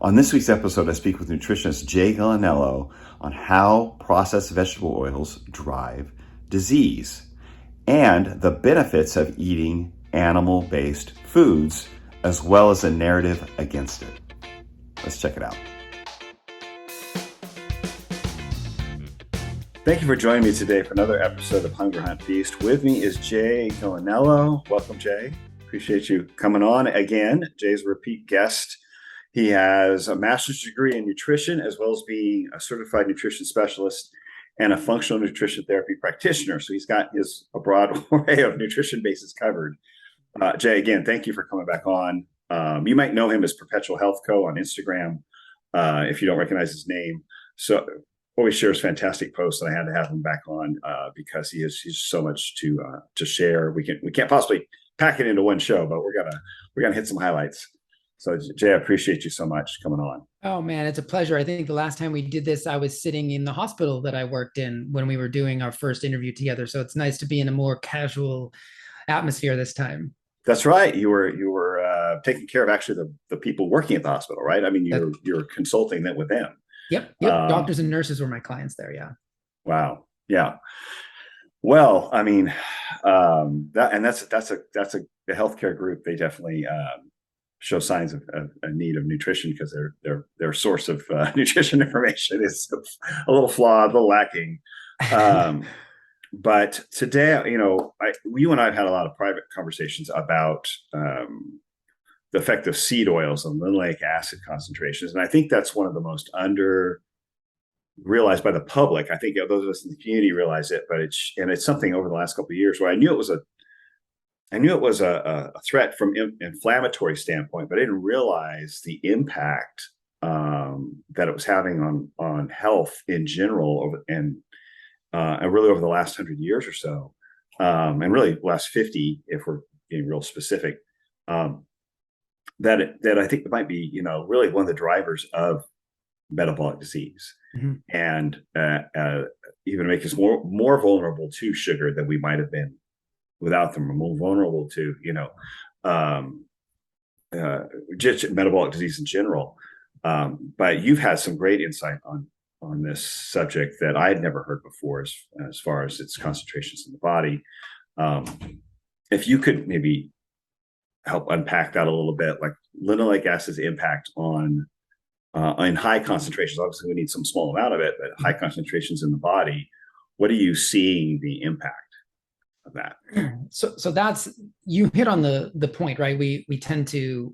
On this week's episode, I speak with nutritionist Jay Gulinello on how processed vegetable oils drive disease and the benefits of eating animal-based foods, as well as the narrative against it. Let's check it out. Thank you for joining me today for another episode of Hunger Hunt Feast. With me is Jay Gulinello. Welcome, Jay. Appreciate you coming on again. Jay's a repeat guest. He has a master's degree in nutrition, as well as being a certified nutrition specialist and a functional nutrition therapy practitioner. So he's got a broad array of nutrition bases covered. Jay, again, thank you for coming back on. You might know him as Perpetual Health Co. on Instagram, if you don't recognize his name. So always shares fantastic posts, and I had to have him back on because he's so much to share. We can't possibly pack it into one show, but we're gonna hit some highlights. So Jay, I appreciate you so much coming on. Oh man, it's a pleasure. I think the last time we did this, I was sitting in the hospital that I worked in when we were doing our first interview together. So it's nice to be in a more casual atmosphere this time. That's right. You were taking care of actually the people working at the hospital, right? I mean, you're consulting that with them. Yep. Doctors and nurses were my clients there. Yeah. Wow. Yeah. Well, I mean, that's a healthcare group. They definitely show signs of a need of nutrition because their source of nutrition information is a little flawed, a little lacking. But today, you and I have had a lot of private conversations about the effect of seed oils on linoleic acid concentrations. And I think that's one of the most realized by the public. I think those of us in the community realize it, but it's something over the last couple of years where I knew it was a threat from inflammatory standpoint, but I didn't realize the impact that it was having on health in general and really over the last 100 years or so, and really the last 50, if we're being real specific. That I think it might be, really one of the drivers of metabolic disease, mm-hmm. and even make us more vulnerable to sugar than we might have been without them, or more vulnerable to, just metabolic disease in general. But you've had some great insight on this subject that I had never heard before, as far as its concentrations in the body. If you could maybe help unpack that a little bit, like linoleic acid's impact on in high concentrations. Obviously, we need some small amount of it, but high concentrations in the body. What are you seeing the impact of that? So that's, you hit on the point, right? We tend to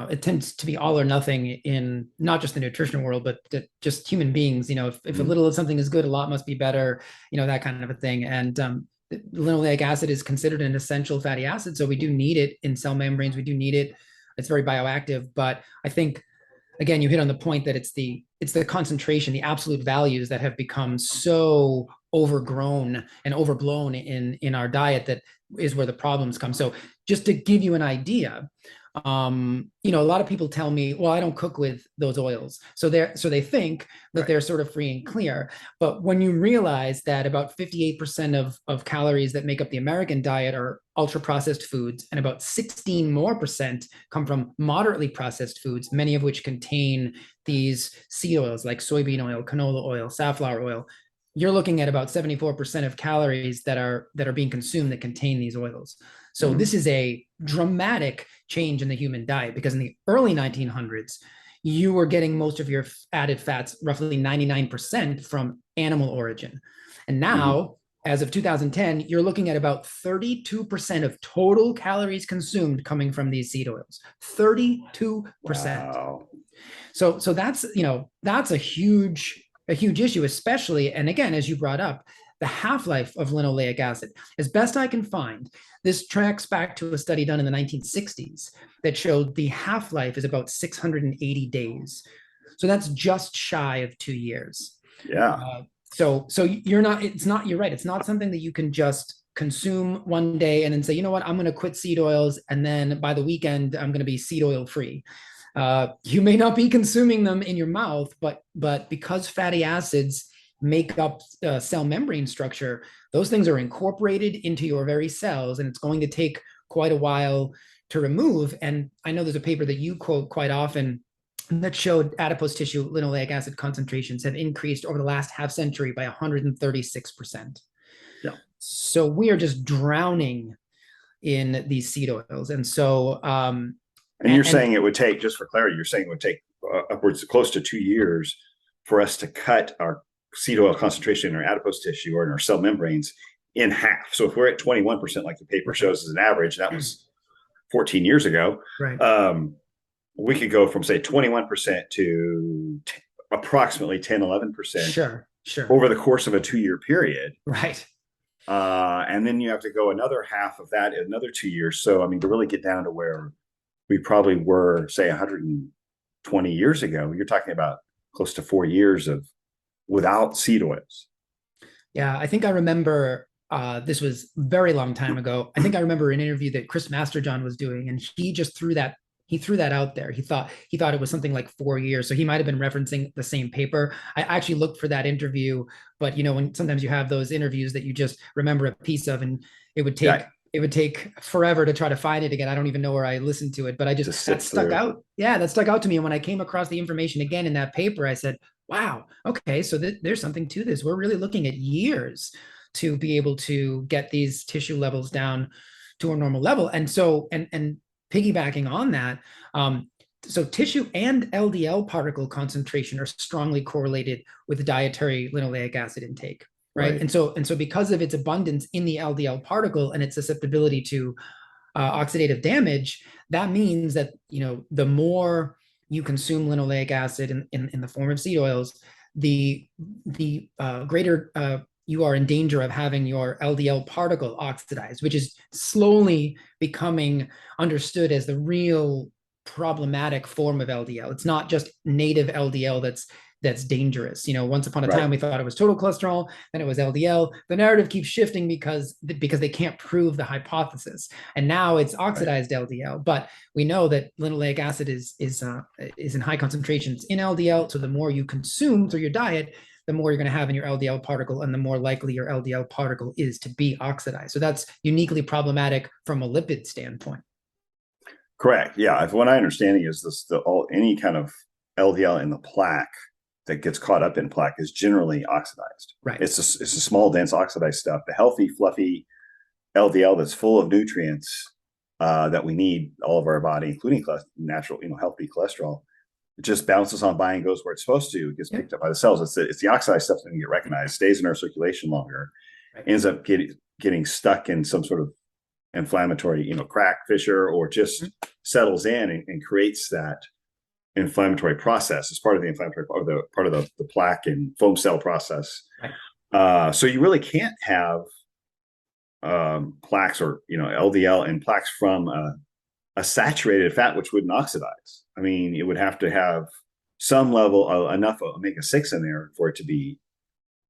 it tends to be all or nothing in not just the nutrition world, but just human beings. If mm-hmm. a little of something is good, a lot must be better. That kind of a thing. And linoleic acid is considered an essential fatty acid, so we do need it in cell membranes. We do need it. It's very bioactive. But I think, again, you hit on the point that it's the concentration, the absolute values that have become so overgrown and overblown in our diet that is where the problems come. So just to give you an idea, a lot of people tell me, well, I don't cook with those oils. So they think that right. They're sort of free and clear. But when you realize that about 58% of calories that make up the American diet are ultra processed foods, and about 16% more come from moderately processed foods, many of which contain these seed oils like soybean oil, canola oil, safflower oil, you're looking at about 74% of calories that are being consumed that contain these oils. So mm-hmm. This is a dramatic change in the human diet, because in the early 1900s, you were getting most of your added fats, roughly 99%, from animal origin. And now, mm-hmm. as of 2010, you're looking at about 32% of total calories consumed coming from these seed oils. 32%. Wow. So that's, that's a huge issue, especially, and again, as you brought up, the half-life of linoleic acid. As best I can find, this tracks back to a study done in the 1960s that showed the half-life is about 680 days. So that's just shy of 2 years. Yeah. So you're right. It's not something that you can just consume one day and then say, you know what, I'm going to quit seed oils, and then by the weekend, I'm going to be seed oil free. You may not be consuming them in your mouth, but because fatty acids make up cell membrane structure, those things are incorporated into your very cells, and it's going to take quite a while to remove. And I know there's a paper that you quote quite often that showed adipose tissue linoleic acid concentrations have increased over the last half century by 136%. Yeah. So we are just drowning in these seed oils. And so, and you're saying it would take, just for clarity, you're saying it would take upwards close to 2 years for us to cut our seed oil concentration in our adipose tissue or in our cell membranes in half. So if we're at 21%, like the paper shows as an average, that was 14 years ago. Right. We could go from, say, 21% to approximately 10, 11%. Sure. Over the course of a 2-year period. Right. And then you have to go another half of that in another 2 years. So, I mean, to really get down to where we probably were, say, 120 years ago, you're talking about close to 4 years of without seed oils. Yeah, I think I remember, this was a very long time ago. I think I remember an interview that Chris Masterjohn was doing, and he just threw that out there. He thought it was something like 4 years. So he might have been referencing the same paper. I actually looked for that interview, but when sometimes you have those interviews that you just remember a piece of, and it would take forever to try to find it again. I don't even know where I listened to it, but that stuck out. Yeah, that stuck out to me. And when I came across the information again in that paper, I said, wow, okay, so there's something to this. We're really looking at years to be able to get these tissue levels down to a normal level. And so, and piggybacking on that, so tissue and LDL particle concentration are strongly correlated with dietary linoleic acid intake, right? And so because of its abundance in the LDL particle and its susceptibility to oxidative damage, that means that the more you consume linoleic acid in the form of seed oils, the greater you are in danger of having your LDL particle oxidized, which is slowly becoming understood as the real problematic form of LDL. It's not just native LDL that's dangerous. Once upon a time, we thought it was total cholesterol, then it was LDL. The narrative keeps shifting because they can't prove the hypothesis. And now it's oxidized LDL. But we know that linoleic acid is in high concentrations in LDL. So the more you consume through your diet, the more you're going to have in your LDL particle, and the more likely your LDL particle is to be oxidized. So that's uniquely problematic from a lipid standpoint. Correct. Yeah. If what I understanding is any kind of LDL in the plaque that gets caught up in plaque is generally oxidized. Right. It's a small, dense oxidized stuff. The healthy, fluffy LDL that's full of nutrients that we need all of our body, including natural, healthy cholesterol, it just bounces on by and goes where it's supposed to. It gets picked up by the cells. It's the oxidized stuff that doesn't get recognized, stays in our circulation longer, ends up getting stuck in some sort of inflammatory, crack, fissure, or just settles in and creates that inflammatory process as part of the inflammatory part of the plaque and foam cell process. So you really can't have plaques or LDL and plaques from a saturated fat, which wouldn't oxidize. I mean, it would have to have some level of enough omega-6 in there for it to be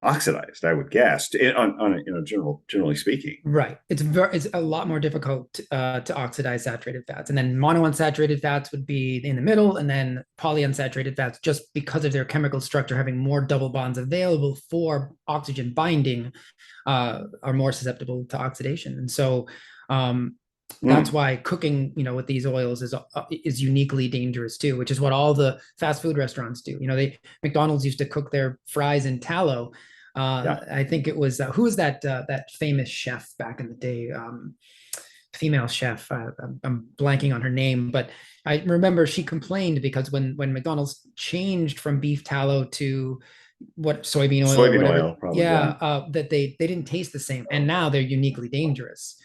oxidized, I would guess, generally speaking. Right. It's a lot more difficult to oxidize saturated fats. And then monounsaturated fats would be in the middle, and then polyunsaturated fats, just because of their chemical structure having more double bonds available for oxygen binding, are more susceptible to oxidation. And so that's why cooking, with these oils is uniquely dangerous too, which is what all the fast food restaurants do. McDonald's used to cook their fries in tallow. I think it was who was that famous chef back in the day, female chef. I'm blanking on her name, but I remember she complained because when McDonald's changed from beef tallow to soybean oil, probably, that they didn't taste the same, and now they're uniquely dangerous.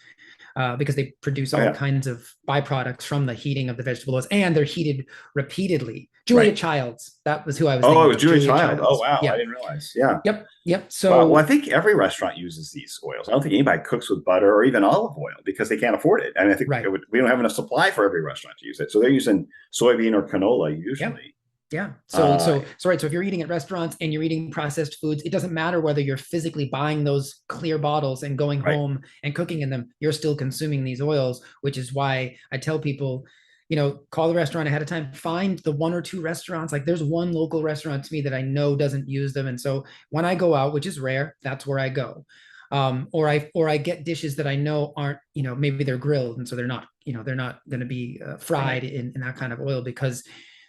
Because they produce all kinds of byproducts from the heating of the vegetable oils, and they're heated repeatedly. Julia Childs, that was who I was thinking. Oh, it was Julia Childs. Oh, wow. Yeah. I didn't realize. Yeah. Yep. So, well, I think every restaurant uses these oils. I don't think anybody cooks with butter or even olive oil because they can't afford it. And I think we don't have enough supply for every restaurant to use it. So they're using soybean or canola usually. Yeah. So if you're eating at restaurants and you're eating processed foods, it doesn't matter whether you're physically buying those clear bottles and going home and cooking in them, you're still consuming these oils, which is why I tell people, call the restaurant ahead of time, find the one or two restaurants. Like there's one local restaurant to me that I know doesn't use them. And so when I go out, which is rare, that's where I go. Or I get dishes that I know aren't, maybe they're grilled. And so they're not going to be fried in that kind of oil, because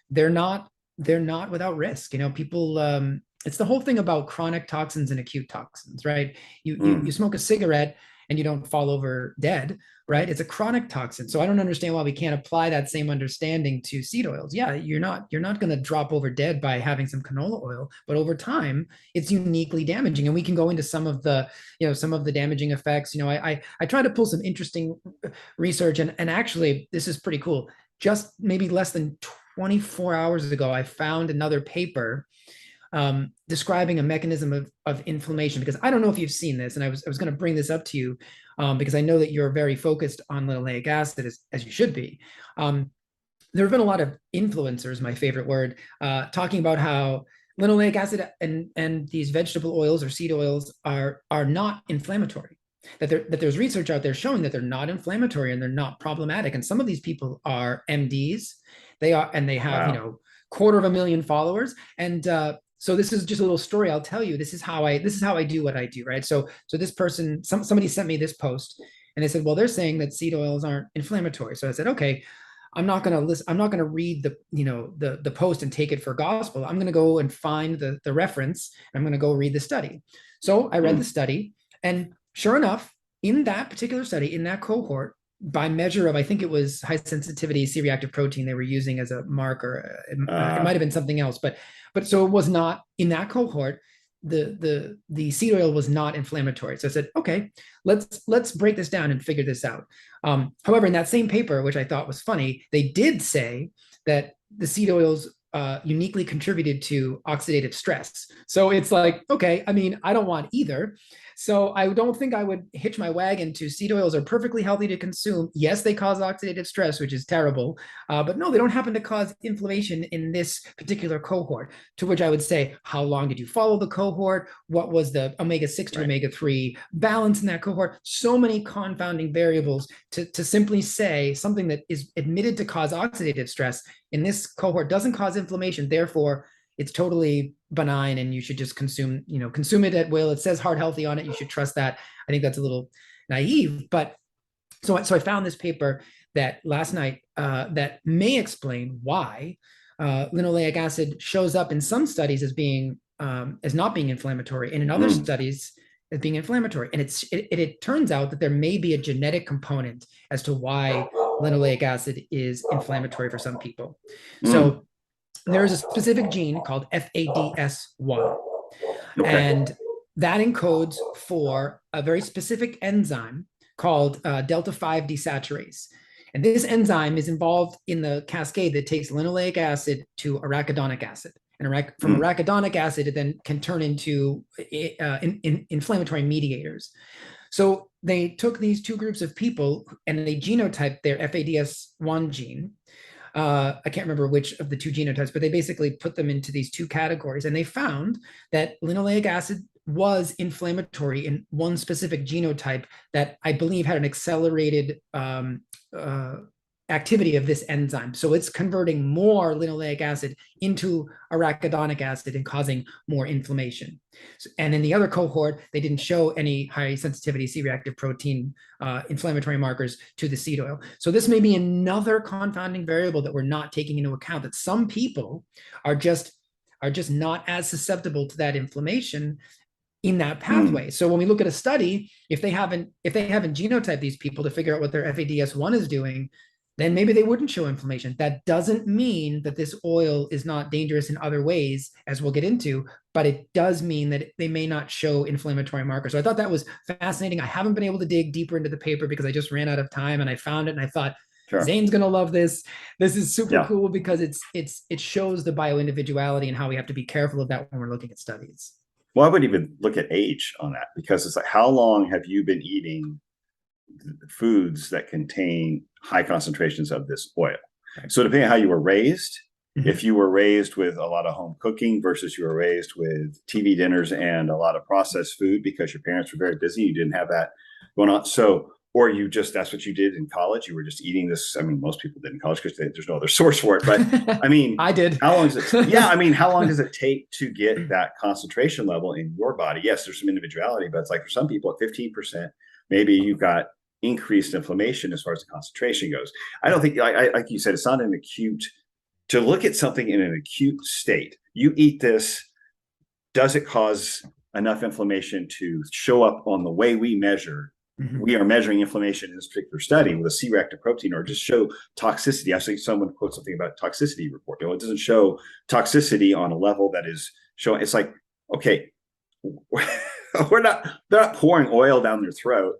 they're not they're not without risk. People, it's the whole thing about chronic toxins and acute toxins, right? You Mm, smoke a cigarette and you don't fall over dead, right? right. It's a chronic toxin. So I don't understand why we can't apply that same understanding to seed oils. Yeah, you're not going to drop over dead by having some canola oil, but over time it's uniquely damaging. And we can go into some of the damaging effects. I try to pull some interesting research, and actually this is pretty cool. Just maybe less than 24 hours ago, I found another paper describing a mechanism of inflammation, because I don't know if you've seen this, and I was going to bring this up to you because I know that you're very focused on linoleic acid, as you should be. There have been a lot of influencers, my favorite word, talking about how linoleic acid and these vegetable oils or seed oils are not inflammatory. That there's research out there showing that they're not inflammatory and they're not problematic. And some of these people are MDs. They have Wow. 250,000 followers. And so this is just a little story I'll tell you. This is how I do what I do, right? So this person, somebody sent me this post, and they said, well, they're saying that seed oils aren't inflammatory. So I said, okay, I'm not going to listen. I'm not going to read the post and take it for gospel. I'm going to go and find the reference. I'm going to go read the study. So I read the Mm, study, and sure enough, in that particular study, in that cohort, by measure of, I think it was high sensitivity C-reactive protein they were using as a marker. It might uh, have been something else, but so it was not in that cohort. The seed oil was not inflammatory. So I said, okay, let's break this down and figure this out. However, in that same paper, which I thought was funny, they did say that the seed oils uniquely contributed to oxidative stress. So it's like, okay, I mean, I don't want either. So I don't think I would hitch my wagon to seed oils are perfectly healthy to consume. Yes, they cause oxidative stress, which is terrible. But no, they don't happen to cause inflammation in this particular cohort. To which I would say, how long did you follow the cohort? What was the omega-6 to right. omega-3 balance in that cohort? So many confounding variables to simply say something that is admitted to cause oxidative stress in this cohort doesn't cause inflammation. Therefore, it's totally benign and you should just consume it at will. It says heart healthy on it. You should trust that. I think that's a little naive, but so I found this paper that last night that may explain why linoleic acid shows up in some studies as not being inflammatory, and in other Mm, studies as being inflammatory. And it turns out that there may be a genetic component as to why linoleic acid is inflammatory for some people. mm, So there's a specific gene called FADS1, okay. and that encodes for a very specific enzyme called delta 5 desaturase. And this enzyme is involved in the cascade that takes linoleic acid to arachidonic acid. And from Mm, arachidonic acid, it then can turn into inflammatory mediators. So they took these two groups of people and they genotyped their FADS1 gene. I can't remember which of the two genotypes, but they basically put them into these two categories. And they found that linoleic acid was inflammatory in one specific genotype that I believe had an accelerated activity of this enzyme. So it's converting more linoleic acid into arachidonic acid and causing more inflammation. And in the other cohort, they didn't show any high sensitivity C-reactive protein inflammatory markers to the seed oil. So this may be another confounding variable that we're not taking into account, that some people are just not as susceptible to that inflammation in that mm, pathway. So when we look at a study, if they haven't genotyped these people to figure out what their FADS1 is doing, then maybe they wouldn't show inflammation. That doesn't mean that this oil is not dangerous in other ways, as we'll get into, but it does mean that they may not show inflammatory markers. So I thought that was fascinating. I haven't been able to dig deeper into the paper because I just ran out of time, and I found it and I thought, sure. Zane's gonna love this. This is super Yeah. cool because it shows the bioindividuality and how we have to be careful of that when we're looking at studies. Well, I would even look at age on that, because it's like, how long have you been eating foods that contain high concentrations of this oil? Right. So depending on how you were raised, if Mhm. you were raised with a lot of home cooking versus you were raised with TV dinners and a lot of processed food because your parents were very busy, you didn't have that going on. So, or you just, that's what you did in college. You were just eating this. I mean, most people did in college because there's no other source for it. But I mean, I did. how long is it? Yeah. I mean, how long does it take to get that concentration level in your body? Yes, there's some individuality, but it's like for some people at 15%, maybe you've got increased inflammation as far as the concentration goes. I don't think, like you said, it's not an acute to look at something in an acute state. You eat this, does it cause enough inflammation to show up on the way we measure? We are measuring inflammation in this particular study with a C-reactive protein, or just show toxicity. I see someone quote something about toxicity report. It doesn't show toxicity on a level that is showing. It's like, okay, they're not pouring oil down their throat,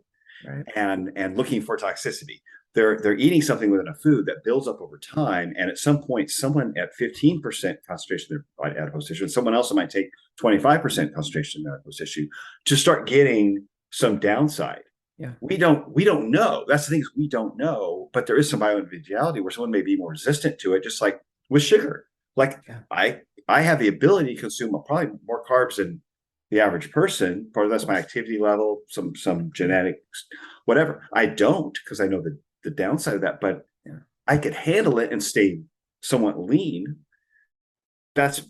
right, and looking for toxicity. They're eating something within a food that builds up over time, and at some point, someone at 15% concentration of their adipose tissue, and someone else might take 25% concentration of adipose tissue to start getting some downside. Yeah, we don't know. That's the thing, is we don't know, but there is some bioindividuality where someone may be more resistant to it, just like with sugar. Like, yeah, I have the ability to consume probably more carbs than the average person. Part of that's my activity level, some genetics, whatever. I don't, because I know the downside of that, but yeah, I could handle it and stay somewhat lean. That's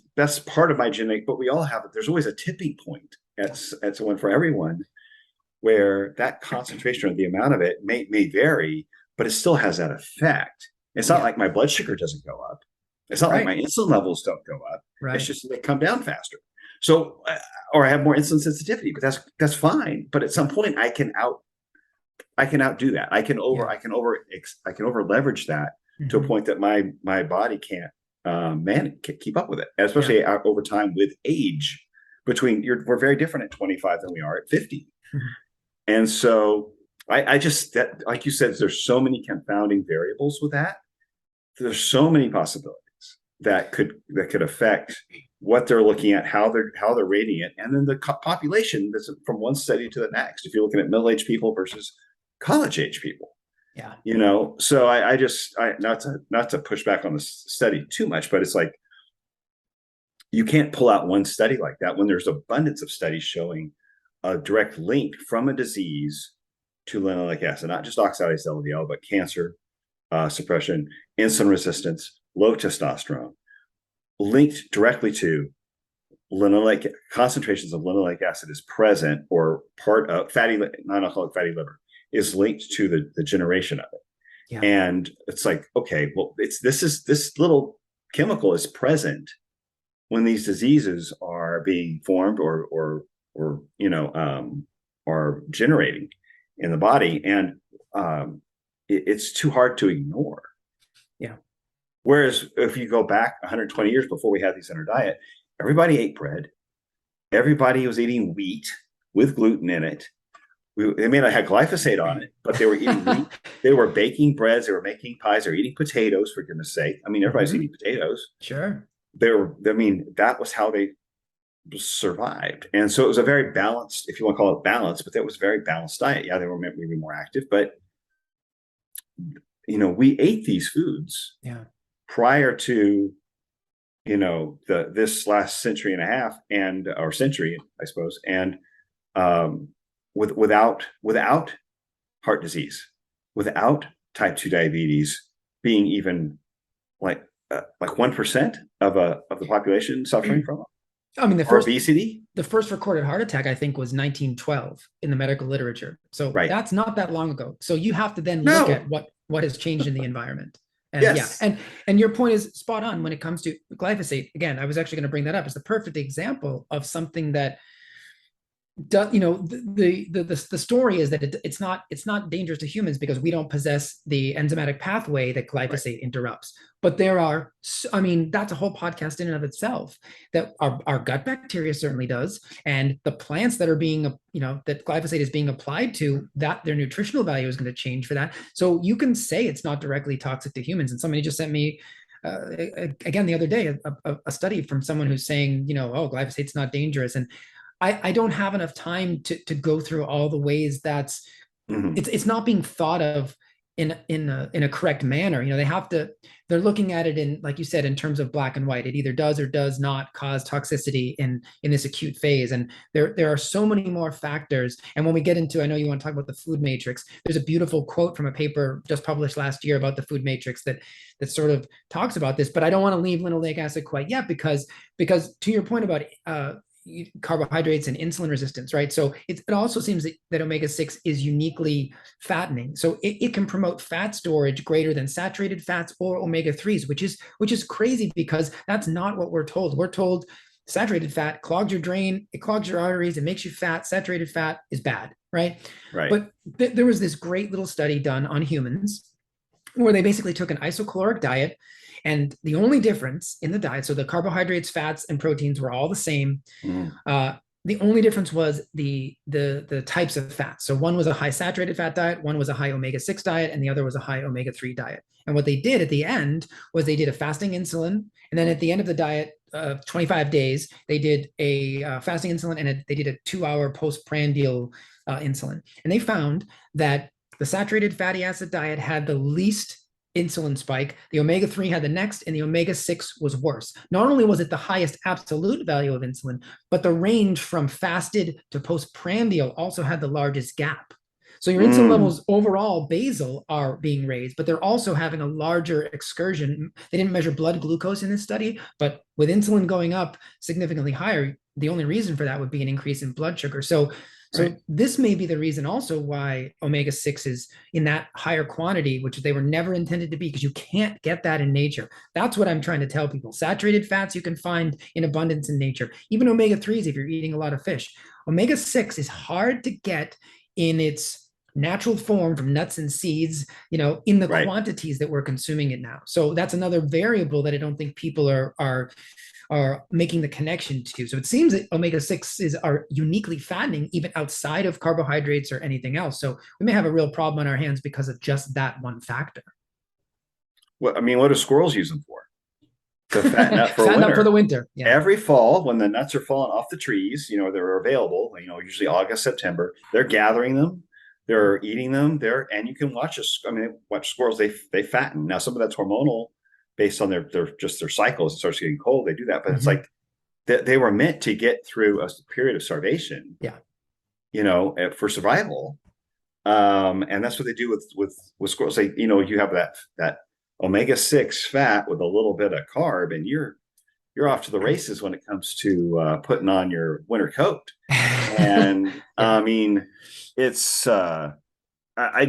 part of my genetic, but we all have it. There's always a tipping point at someone, for everyone, where that concentration or the amount of it may vary, but it still has that effect. It's not like my blood sugar doesn't go up. It's not like my insulin levels don't go up. Right. It's just they come down faster. So, or I have more insulin sensitivity, but that's fine. But at some point, I can outdo that. I can over leverage that to a point that my body can't keep up with it, especially over time with age. We're very different at 25 than we are at 50. And so I just, that, like you said, there's so many confounding variables with that. There's so many possibilities that could affect what they're looking at, how they're rating it, and then the population that's from one study to the next. If you're looking at middle-aged people versus college-age people, so I not to push back on the study too much, but it's like, you can't pull out one study like that when there's abundance of studies showing a direct link from a disease to linoleic acid, not just oxidized LDL, but cancer suppression, insulin resistance, low testosterone, linked directly to linoleic concentrations of linoleic acid is present, or part of non-alcoholic fatty liver is linked to the generation of it. Yeah. And it's like, okay, well, this little chemical is present when these diseases are being formed or are generating in the body, and it's too hard to ignore. Yeah. Whereas if you go back 120 years before we had these in our diet, everybody ate bread. Everybody was eating wheat with gluten in it. They may not have glyphosate on it, but they were eating wheat. They were baking breads. They were making pies. They were eating potatoes, for goodness sake. I mean, everybody's eating potatoes. Sure. That was how they survived. And so it was a very balanced, if you want to call it balanced, but that was a very balanced diet. Yeah, they were maybe more active, but we ate these foods prior to this last century and a half, or century, I suppose, and without heart disease, without type 2 diabetes being even like 1% of the population suffering from it. I mean, obesity. The first recorded heart attack, I think, was 1912 in the medical literature. So that's not that long ago. So you have to then look at what has changed in the environment. And yes. And your point is spot on when it comes to glyphosate. Again, I was actually going to bring that up. It's the perfect example of something that the story is that it's not dangerous to humans because we don't possess the enzymatic pathway that glyphosate interrupts. But there are, that's a whole podcast in and of itself, that our gut bacteria certainly does, and the plants that are being, that glyphosate is being applied to, that their nutritional value is going to change for that. So you can say it's not directly toxic to humans. And somebody just sent me again the other day a study from someone who's saying, glyphosate's not dangerous. And I don't have enough time to go through all the ways that's it's not being thought of in a correct manner. They're looking at it in, like you said, in terms of black and white. It either does or does not cause toxicity in this acute phase. And there are so many more factors. And when we get into, I know you want to talk about the food matrix, there's a beautiful quote from a paper just published last year about the food matrix that sort of talks about this. But I don't want to leave linoleic acid quite yet, because to your point about carbohydrates and insulin resistance, right? So it also seems that omega-6 is uniquely fattening. So it can promote fat storage greater than saturated fats or omega-3s, which is crazy because that's not what we're told. We're told saturated fat clogs your drain, it clogs your arteries, it makes you fat. Saturated fat is bad, right? Right. But there was this great little study done on humans where they basically took an isocaloric diet, and the only difference in the diet, so the carbohydrates, fats, and proteins were all the same. The only difference was the types of fats. So one was a high saturated fat diet, one was a high omega-6 diet, and the other was a high omega-3 diet. And what they did at the end was they did a fasting insulin, and then at the end of the diet, 25 days, they did a fasting insulin, and they did a 2-hour postprandial insulin. And they found that the saturated fatty acid diet had the least insulin spike. The omega-3 had the next, and the omega-6 was worse. Not only was it the highest absolute value of insulin, but the range from fasted to postprandial also had the largest gap. So your insulin levels overall basal are being raised, but they're also having a larger excursion. They didn't measure blood glucose in this study, but with insulin going up significantly higher, the only reason for that would be an increase in blood sugar. So this may be the reason also why omega-6 is in that higher quantity, which they were never intended to be, because you can't get that in nature. That's what I'm trying to tell people. Saturated fats you can find in abundance in nature. Even omega-3s if you're eating a lot of fish. Omega-6 is hard to get in its natural form from nuts and seeds, in the quantities that we're consuming it now. So that's another variable that I don't think people are making the connection to. So it seems that omega-6s are uniquely fattening even outside of carbohydrates or anything else. So we may have a real problem on our hands because of just that one factor. Well, I mean, what do squirrels use them for? To fatten up for fatten winter. Up for the winter. Yeah. Every fall, when the nuts are falling off the trees, they're available, usually August, September, they're gathering them, they're eating them there, and you can watch squirrels, they fatten. Now, some of that's hormonal based on their cycles. It starts getting cold, they do that, but it's like they were meant to get through a period of starvation. Yeah. For survival. And that's what they do with squirrels. They, you have that omega-6 fat with a little bit of carb, and you're off to the races when it comes to putting on your winter coat. And I mean, it's it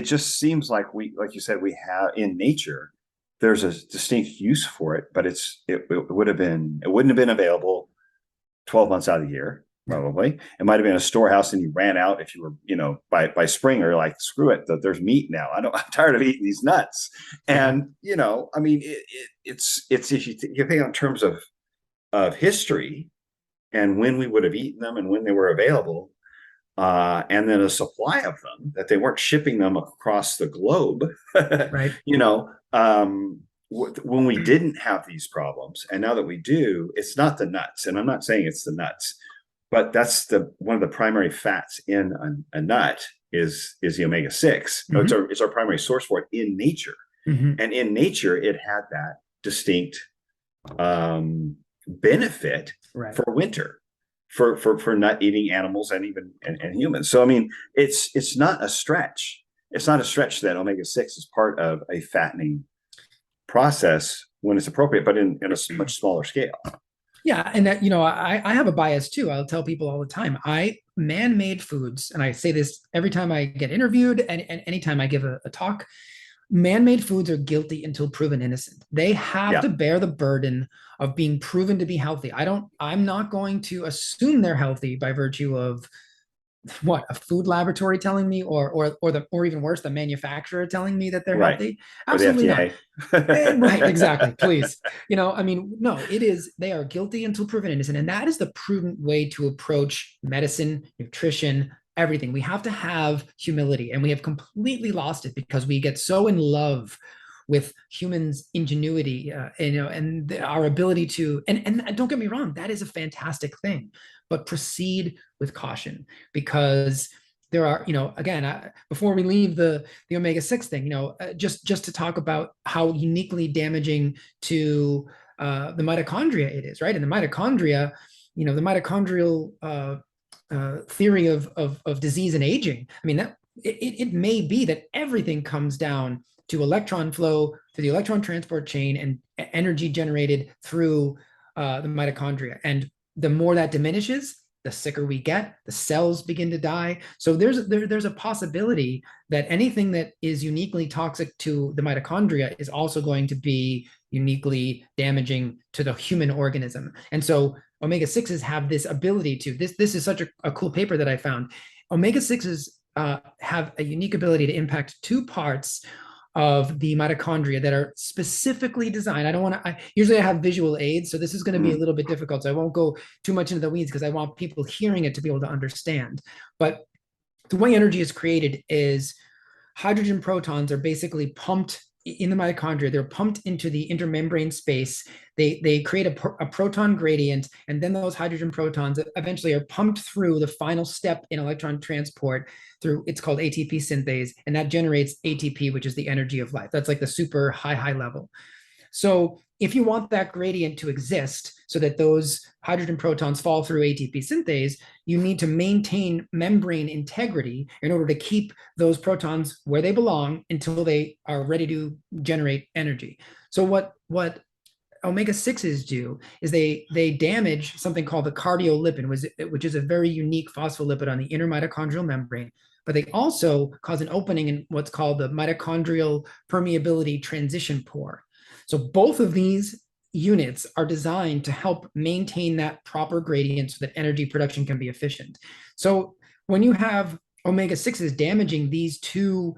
just seems like like you said, we have in nature, there's a distinct use for it, but it wouldn't have been available 12 months out of the year. Probably it might have been a storehouse, and you ran out if you were, by spring, or like, screw it, there's meat now. I'm tired of eating these nuts. And I mean, it's if you think in terms of history and when we would have eaten them and when they were available, and then a supply of them, that they weren't shipping them across the globe, right? When we didn't have these problems, and now that we do, it's not the nuts, and I'm not saying it's the nuts, but that's one of the primary fats in a nut is the omega-6. It's our primary source for it in nature. And in nature, it had that distinct benefit for winter, for nut eating animals and even and humans. So I mean, it's not a stretch. It's not a stretch that omega-6 is part of a fattening process when it's appropriate, but in a much smaller scale. Yeah, and that, I have a bias too. I'll tell people all the time, man-made foods, and I say this every time I get interviewed and anytime I give a talk, man-made foods are guilty until proven innocent. They have to bear the burden of being proven to be healthy. I'm not going to assume they're healthy by virtue of what a food laboratory telling me, or even worse, the manufacturer telling me that they're healthy. Absolutely not. Right, exactly. Please. I mean, no, they are guilty until proven innocent. And that is the prudent way to approach medicine, nutrition, everything. We have to have humility, and we have completely lost it because we get so in love with humans' ingenuity, and our ability to, and don't get me wrong, that is a fantastic thing, but proceed with caution, because there are, again, before we leave the omega-6 thing, just to talk about how uniquely damaging to the mitochondria it is, right? And the mitochondria, the mitochondrial theory of disease and aging. I mean, that it may be that everything comes down to electron flow through the electron transport chain and energy generated through the mitochondria. And the more that diminishes, the sicker we get, the cells begin to die. So there's a possibility that anything that is uniquely toxic to the mitochondria is also going to be uniquely damaging to the human organism. And so omega-6s have this ability to, this is such a cool paper that I found. Omega-6s have a unique ability to impact two parts of the mitochondria that are specifically designed. I don't want to, usually I have visual aids, so this is going to be a little bit difficult. So I won't go too much into the weeds because I want people hearing it to be able to understand. But the way energy is created is hydrogen protons are basically pumped in the mitochondria. They're pumped into the intermembrane space. They create a proton gradient, and then those hydrogen protons eventually are pumped through the final step in electron transport through, it's called ATP synthase, and that generates ATP, which is the energy of life. That's like the super high level. So if you want that gradient to exist so that those hydrogen protons fall through ATP synthase, you need to maintain membrane integrity in order to keep those protons where they belong until they are ready to generate energy. So what omega-6s do is they damage something called the cardiolipin, which is a very unique phospholipid on the inner mitochondrial membrane. But they also cause an opening in what's called the mitochondrial permeability transition pore. So both of these units are designed to help maintain that proper gradient so that energy production can be efficient. So when you have omega-6s damaging these two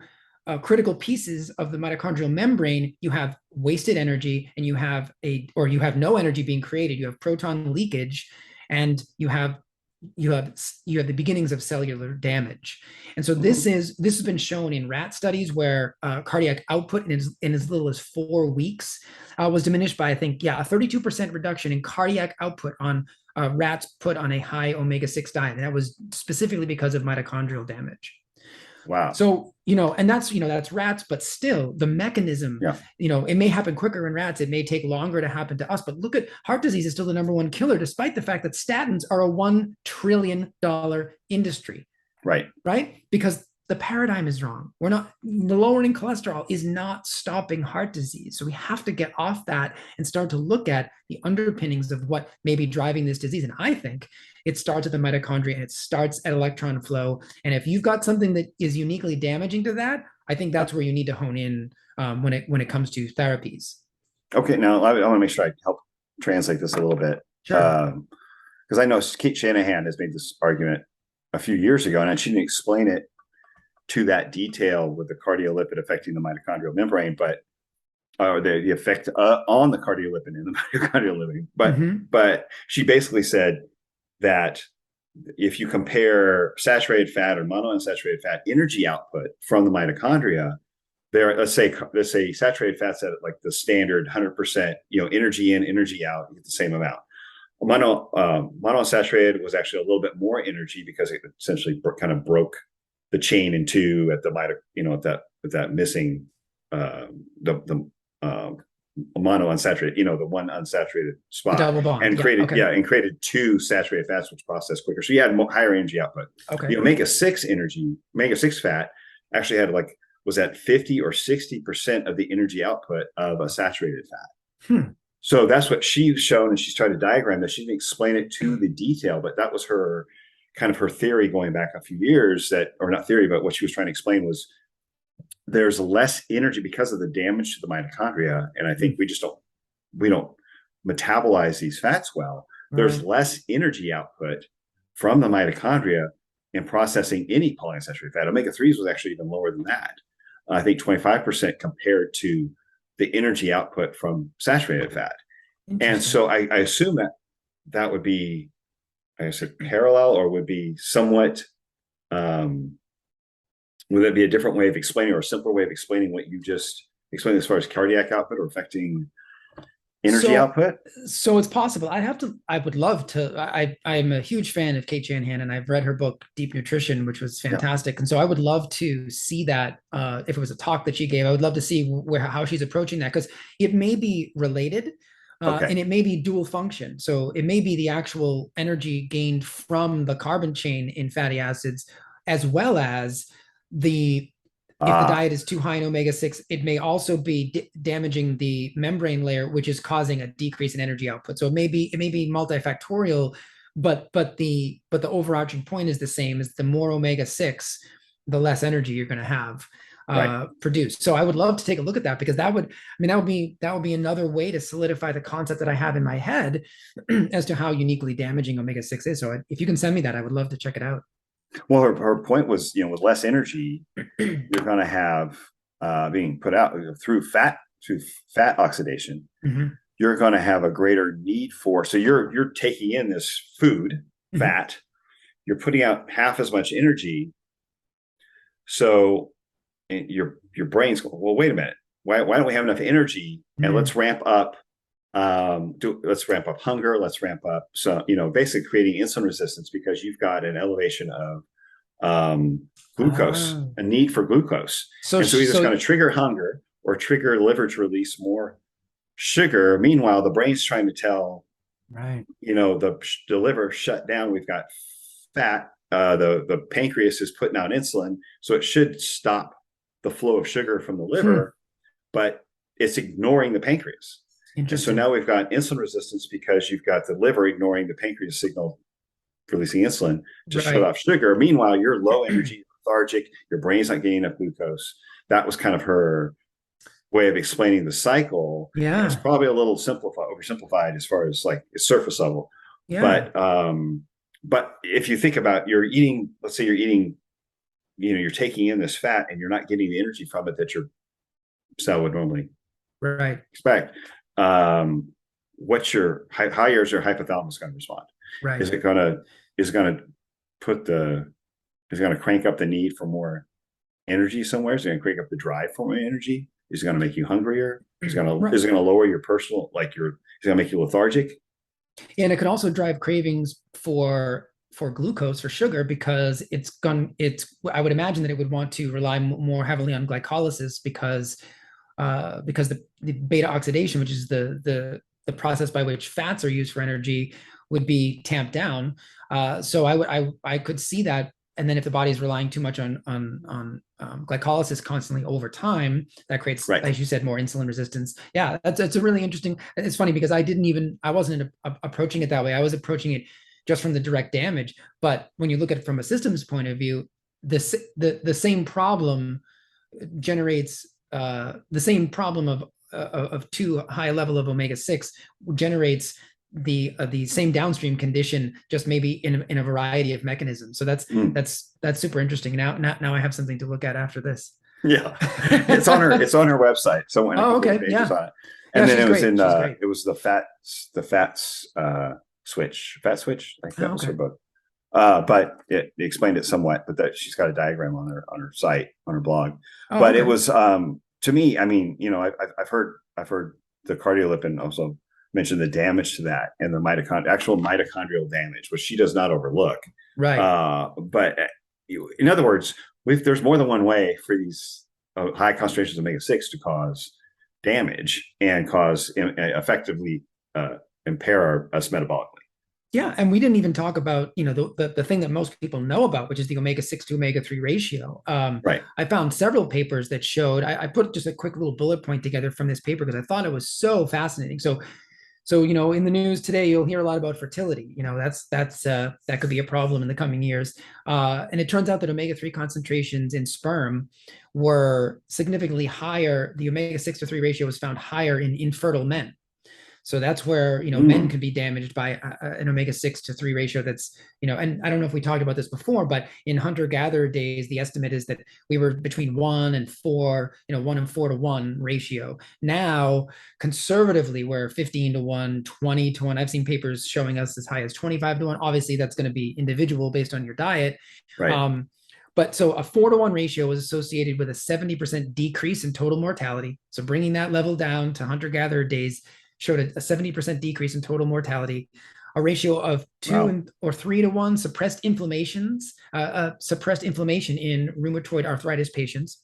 critical pieces of the mitochondrial membrane, you have wasted energy, and you have no energy being created. You have proton leakage, and you have the beginnings of cellular damage. And so this has been shown in rat studies where cardiac output in as little as 4 weeks was diminished by, I think, a 32% reduction in cardiac output on rats put on a high omega-6 diet. And that was specifically because of mitochondrial damage. Wow. So, and that's rats, but still the mechanism, it may happen quicker in rats. It may take longer to happen to us, but look at heart disease is still the #1 killer, despite the fact that statins are a $1 trillion industry. Right. Right. Because the paradigm is wrong. The lowering cholesterol is not stopping heart disease. So we have to get off that and start to look at the underpinnings of what may be driving this disease. And I think it starts at the mitochondria, and it starts at electron flow. And if you've got something that is uniquely damaging to that, I think that's where you need to hone in when it comes to therapies. Okay, now I want to make sure I help translate this a little bit. Sure. Because I know Kate Shanahan has made this argument a few years ago, and she didn't explain it to that detail with the cardiolipid affecting the mitochondrial membrane, but the effect on the cardiolipin in the mitochondrial membrane. But she basically said that if you compare saturated fat or monounsaturated fat energy output from the mitochondria, let's say saturated fat's at like the standard 100%, energy in, energy out, you get the same amount. Monounsaturated was actually a little bit more energy because it essentially kind of broke the chain in two at the with that missing the monounsaturated, the one unsaturated spot, the double bond, and created two saturated fats, which processed quicker. So you had higher energy output. Okay. Omega-6 fat actually had was at 50 or 60% of the energy output of a saturated fat. So that's what she's shown, and she's tried to diagram that. She didn't explain it to the detail, but that was her theory going back a few years, or not theory, but what she was trying to explain was there's less energy because of the damage to the mitochondria. And I think we don't metabolize these fats well. There's less energy output from the mitochondria in processing any polyunsaturated fat. Omega-3s was actually even lower than that. I think 25% compared to the energy output from saturated fat. And so I assume that would be, I guess, parallel, or would be somewhat, would it be a different way of explaining, or a simpler way of explaining what you just explained as far as cardiac output or affecting energy output? So it's possible. I would love to. I'm a huge fan of Kate Shanahan, and I've read her book Deep Nutrition, which was fantastic. And so I would love to see that. If it was a talk that she gave, I would love to see how she's approaching that, because it may be related. And it may be dual function. So it may be the actual energy gained from the carbon chain in fatty acids, as well as the If the Ah, diet is too high in omega-6, it may also be damaging the membrane layer, which is causing a decrease in energy output. So it may be multifactorial, but the overarching point is the same: is the more omega-6, the less energy you're going to have right. produced. So I would love to take a look at that, because that would be another way to solidify the concept that I have in my head as to how uniquely damaging omega-6 is. So if you can send me that, I would love to check it out. Well, her point was, with less energy, you're going to have being put out through fat oxidation. Mhm. You're going to have a greater need for. So you're taking in this food, Mhm. fat. You're putting out half as much energy. So your brain's going, well, wait a minute. Why don't we have enough energy? And Mm. let's ramp up hunger. Let's ramp up. So, basically creating insulin resistance because you've got an elevation of glucose, Ah. a need for glucose. So And so either it's going so to trigger hunger or trigger the liver to release more sugar. Meanwhile, the brain's trying to tell, right. the liver shut down. We've got fat. The pancreas is putting out insulin, so it should stop the flow of sugar from the Hmm. liver, but it's ignoring the pancreas. And so Interesting. now we've got insulin resistance because you've got the liver ignoring the pancreas signal releasing insulin to shut Right. off sugar. Meanwhile, you're low energy, lethargic, your brain's not getting enough glucose. That was kind of her way of explaining the cycle. And it's Yeah. probably a little oversimplified as far as like it's surface level. Yeah. But if you think about you're eating, let's say you're eating, you're taking in this fat and you're not getting the energy from it that your cell would normally Right. expect. How is your hypothalamus going to respond? Right. Is it going to is it going to put the is it going to crank up the need for more energy somewhere? Is it going to crank up the drive for more energy? Is it going to make you hungrier? Right. Is it going to lower your personal is it going to make you lethargic? And it could also drive cravings for glucose, for sugar, because it's I would imagine that it would want to rely more heavily on glycolysis, because the beta oxidation, which is the process by which fats are used for energy, would be tamped down. So I could see that. And then if the body is relying too much on glycolysis constantly over time, that creates, Right. as you said, more insulin resistance. Yeah, that's a really interesting. It's funny because I wasn't approaching it that way. I was approaching it just from the direct damage. But when you look at it from a systems point of view, the same problem generates the same problem of too high a level of omega-6 generates the same downstream condition, just maybe in a variety of mechanisms. So that's Mm. that's super interesting. Now I have something to look at after this. Yeah, it's on her website. So and a Oh, couple of okay. pages Yeah. on it. Yeah, And then she's great. She's great. it was the fats fat switch. I think Oh, that was her okay. book. But it explained it somewhat. But that she's got a diagram on her site on her blog. Oh, But it okay. was to me. I mean, I've heard the cardiolipin also mention the damage to that and the actual mitochondrial damage, which she does not overlook. Right. But in other words, there's more than one way for these high concentrations of omega-6 to cause damage and effectively impair us metabolically. Yeah, and we didn't even talk about, the thing that most people know about, which is the omega-6 to omega-3 ratio. Right. I found several papers that showed. I put just a quick little bullet point together from this paper because I thought it was so fascinating. So in the news today, you'll hear a lot about fertility. That could be a problem in the coming years. And it turns out that omega-3 concentrations in sperm were significantly higher. The omega-6 to 3 ratio was found higher in infertile men. So that's where, men Mm. could be damaged by an omega-6 to 3 ratio. That's, and I don't know if we talked about this before, but in hunter-gatherer days, the estimate is that we were between 1 and 4, 1 and 4 to 1 ratio. Now, conservatively, we're 15 to 1, 20 to 1. I've seen papers showing us as high as 25 to 1. Obviously, that's going to be individual based on your diet. Right. But so a 4 to 1 ratio was associated with a 70% decrease in total mortality. So bringing that level down to hunter-gatherer days showed a 70% decrease in total mortality. A ratio of 2 or 3 to 1 suppressed inflammation in rheumatoid arthritis patients.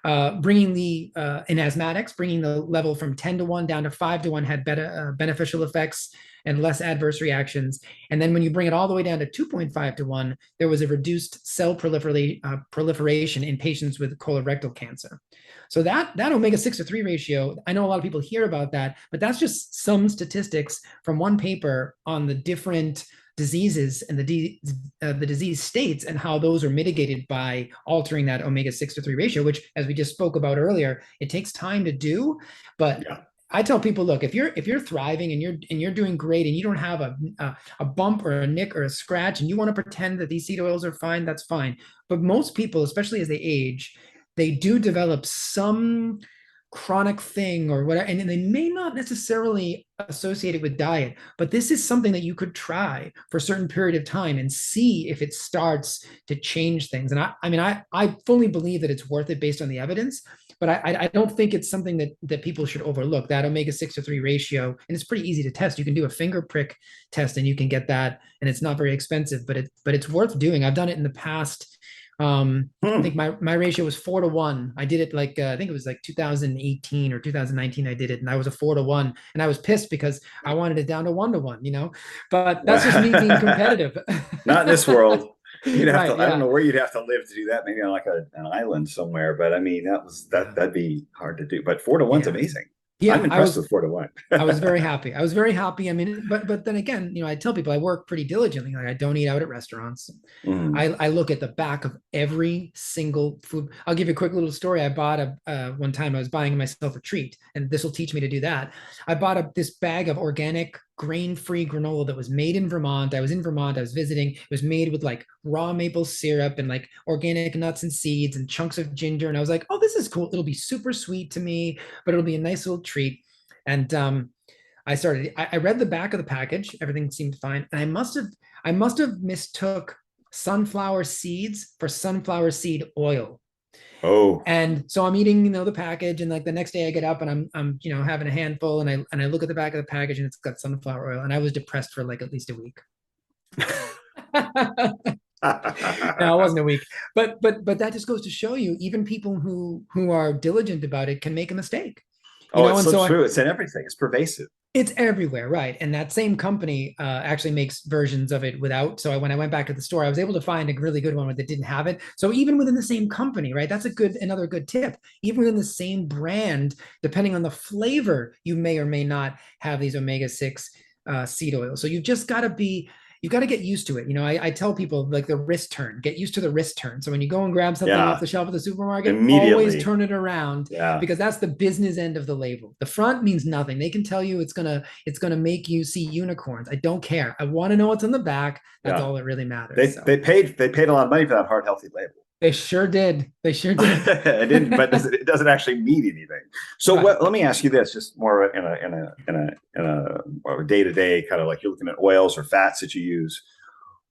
Bringing the in asthmatics, bringing the level from 10 to 1 down to 5 to 1 had better beneficial effects and less adverse reactions. And then when you bring it all the way down to 2.5 to 1, there was a reduced cell proliferation in patients with colorectal cancer. So that omega-6 to 3 ratio, I know a lot of people hear about that, but that's just some statistics from one paper on the different diseases and the disease states and how those are mitigated by altering that omega-6 to 3 ratio, which, as we just spoke about earlier, it takes time to do. But yeah. I tell people, look, if you're thriving and you're doing great and you don't have a bump or a nick or a scratch and you want to pretend that these seed oils are fine, that's fine. But most people, especially as they age, they do develop some chronic thing or whatever, and they may not necessarily associate it with diet, but this is something that you could try for a certain period of time and see if it starts to change things. And I fully believe that it's worth it based on the evidence, but I don't think it's something that people should overlook, that omega-6 to 3 ratio. And it's pretty easy to test. You can do a finger prick test and you can get that, and it's not very expensive, but it's worth doing. I've done it in the past. I think my ratio was 4 to 1. I did it like I think it was like 2018 or 2019. I did it, and I was a 4 to 1, and I was pissed because I wanted it down to 1 to 1. But that's just me being competitive. Not in this world. You'd have to. Yeah. I don't know where you'd have to live to do that. Maybe on like an island somewhere. But I mean, that'd be hard to do. But 4 to 1's amazing. Yeah, I'm impressed with 4 to 1. I was very happy. I mean, but then again, I tell people I work pretty diligently. Like I don't eat out at restaurants. I look at the back of every single food. I'll give you a quick little story. I bought one time I was buying myself a treat, and this will teach me to do that. I bought this bag of organic grain-free granola that was made in Vermont. I was in Vermont. I was visiting. It was made with like raw maple syrup and like organic nuts and seeds and chunks of ginger. And I was like, oh, this is cool. It'll be super sweet to me, but it'll be a nice little treat. And I read the back of the package. Everything seemed fine. And I must have mistook sunflower seeds for sunflower seed oil. Oh. And so I'm eating, the package, and like the next day I get up and I'm having a handful, and I look at the back of the package and it's got sunflower oil, and I was depressed for like at least a week. No, it wasn't a week, but that just goes to show you, even people who are diligent about it can make a mistake. It's so true. It's in everything. It's pervasive. It's everywhere, right? And that same company actually makes versions of it without. So when I went back to the store, I was able to find a really good one that didn't have it. So even within the same company, right? That's another good tip. Even within the same brand, depending on the flavor, you may or may not have these omega-6 seed oils. So you've just got to get used to it. I tell people, like, the wrist turn, get used to the wrist turn. So when you go and grab something off the shelf at the supermarket, always turn it around, because that's the business end of the label. The front means nothing. They can tell you it's gonna make you see unicorns. I don't care. I want to know what's on the back. That's all that really matters. They paid a lot of money for that heart healthy label. They sure did. It didn't, but it doesn't actually mean anything. So let me ask you this, just more in a day-to-day kind of, like, you're looking at oils or fats that you use.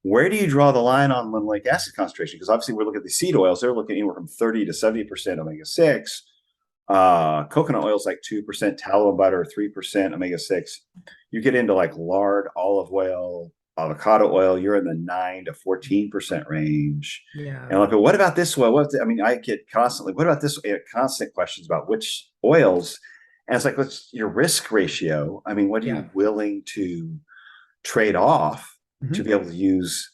Where do you draw the line on linoleic acid concentration? Because obviously we're looking at the seed oils. They're looking anywhere from 30 to 70% omega-6. Coconut oil is like 2%, tallow and butter 3% omega-6. You get into like lard, olive oil, avocado oil, you're in the 9 to 14% range. Yeah. And like, what about this oil? I get constantly, what about this? Constant questions about which oils. And it's like, what's your risk ratio? I mean, what are you willing to trade off to be able to use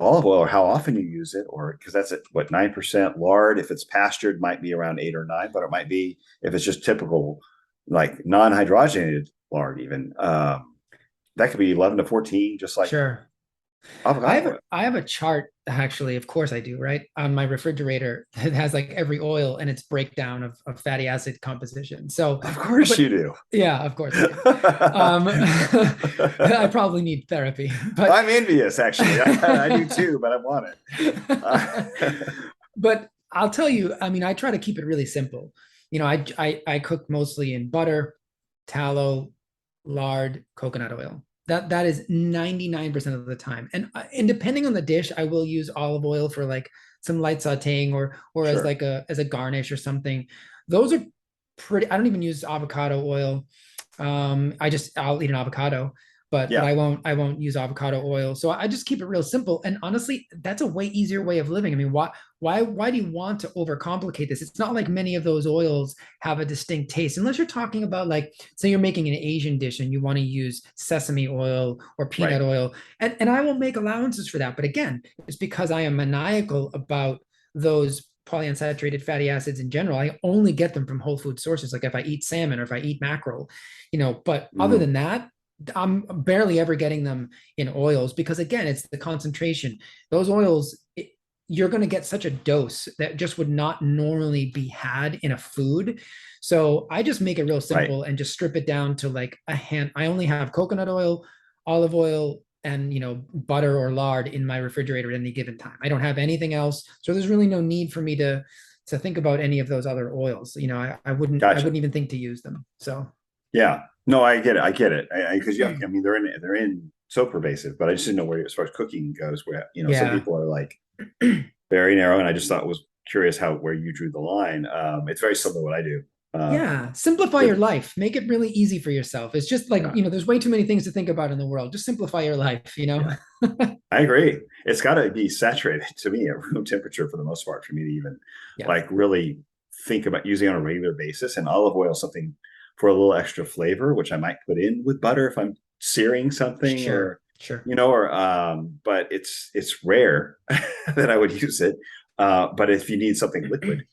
olive oil, or how often you use it? Or because that's at 9% lard. If it's pastured, might be around 8 or 9, but it might be, if it's just typical, like non-hydrogenated lard, even, that could be 11 to 14, just like. Sure. I have a chart, actually, of course I do, right, on my refrigerator. It has like every oil and its breakdown of fatty acid composition. So of course you do. Yeah, of course I do. I probably need therapy. But I'm envious, actually. I do too, but I want it. But I'll tell you, I try to keep it really simple. I cook mostly in butter, tallow, lard, coconut oil. That is 99% of the time. And depending on the dish, I will use olive oil for like some light sauteing or as like as a garnish or something. Those are pretty. I don't even use avocado oil. I'll eat an avocado. but Yeah. I won't use avocado oil. So I just keep it real simple. And honestly, that's a way easier way of living. I mean, why do you want to overcomplicate this? It's not like many of those oils have a distinct taste, unless you're talking about, like, say you're making an Asian dish and you want to use sesame oil or Right. peanut oil. And I will make allowances for that. But again, it's because I am maniacal about those polyunsaturated fatty acids in general. I only get them from whole food sources, like if I eat salmon or if I eat mackerel, but other Mm. than that, I'm barely ever getting them in oils, because again, it's the concentration. Those oils, you're going to get such a dose that just would not normally be had in a food. So I just make it real Right. simple and just strip it down to like a hand. I only have coconut oil, olive oil, and butter or lard in my refrigerator at any given time. I don't have anything else. So there's really no need for me to think about any of those other oils. I wouldn't I Gotcha. wouldn't even think to use them. So Yeah. No, I get it. I get it. Because yeah, I mean, they're in so pervasive, but I just didn't know where, as far as cooking goes, where some yeah. people are like very narrow, and I just thought, was curious where you drew the line. It's very similar to what I do. Yeah, simplify your With life. Make it really easy for yourself. It's just like, Yeah, there's way too many things to think about in the world. Just simplify your life. yeah, I agree. It's got to be saturated to me at room temperature for the most part for me to even Yeah, like really think about using on a regular basis. And olive oil, something for a little extra flavor, which I might put in with butter if I'm searing something, sure, or sure. but it's rare that I would use it. But if you need something liquid,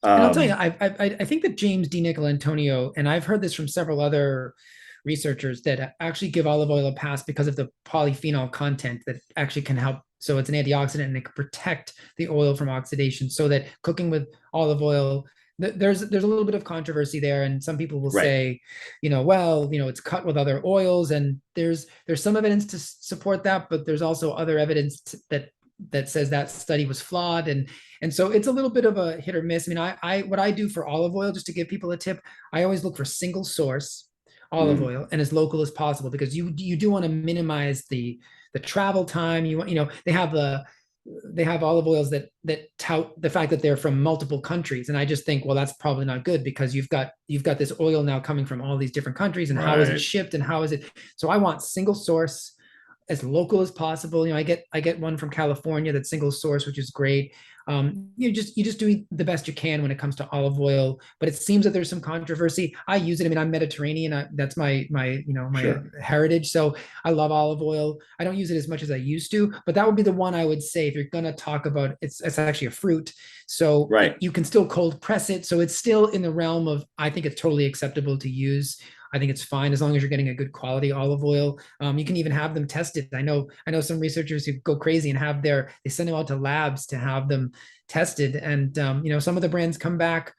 And I'll tell you, um, I think that James D. Nicolantonio, and I've heard this from several other researchers, that actually give olive oil a pass because of the polyphenol content that actually can help. So it's an antioxidant and it can protect the oil from oxidation. So that cooking with olive oil, there's a little bit of controversy there, and some people will right. say, well, it's cut with other oils, and there's some evidence to support that, but there's also other evidence that says that study was flawed, and so it's a little bit of a hit or miss. I mean, I what I do for olive oil, just to give people a tip, I always look for single source olive Mm, oil and as local as possible, because you do want to minimize the travel time. You want, they have olive oils that tout the fact that they're from multiple countries, and I just think, well, that's probably not good, because you've got this oil now coming from all these different countries, and how is it right. shipped and how is it. So I want single source, as local as possible. I get one from California that's single source, which is great. You just do the best you can when it comes to olive oil, but it seems that there's some controversy. I use it. I mean, I'm Mediterranean. That's my Sure. heritage. So I love olive oil. I don't use it as much as I used to, but that would be the one I would say, if you're gonna talk about, it's actually a fruit, so Right. you can still cold press it. So it's still in the realm of, I think it's totally acceptable to use. I think it's fine as long as you're getting a good quality olive oil. You can even have them tested. I know some researchers who go crazy and they send them out to labs to have them tested, and some of the brands come back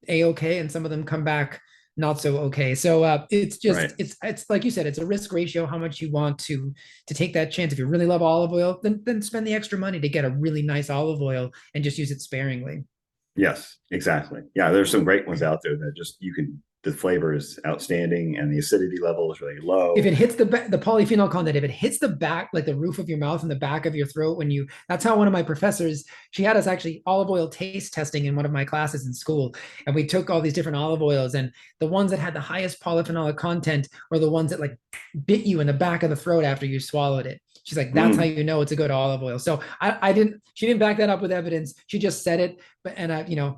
a-okay, and some of them come back not so okay. So it's Right. just it's like you said, it's a risk ratio, how much you want to take that chance. If you really love olive oil, then spend the extra money to get a really nice olive oil and just use it sparingly. Yes, exactly. Yeah, there's some great ones out there that just the flavor is outstanding and the acidity level is really If low. it hits the polyphenol content, if it hits the back, like the roof of your mouth and the back of your throat, that's how one of my professors, she had us actually olive oil taste testing in one of my classes in school, and we took all these different olive oils, and the ones that had the highest polyphenolic content were the ones that like bit you in the back of the throat after you swallowed it. She's like, that's how Mm, you know it's a good olive oil. So she didn't back that up with evidence. She just said it, but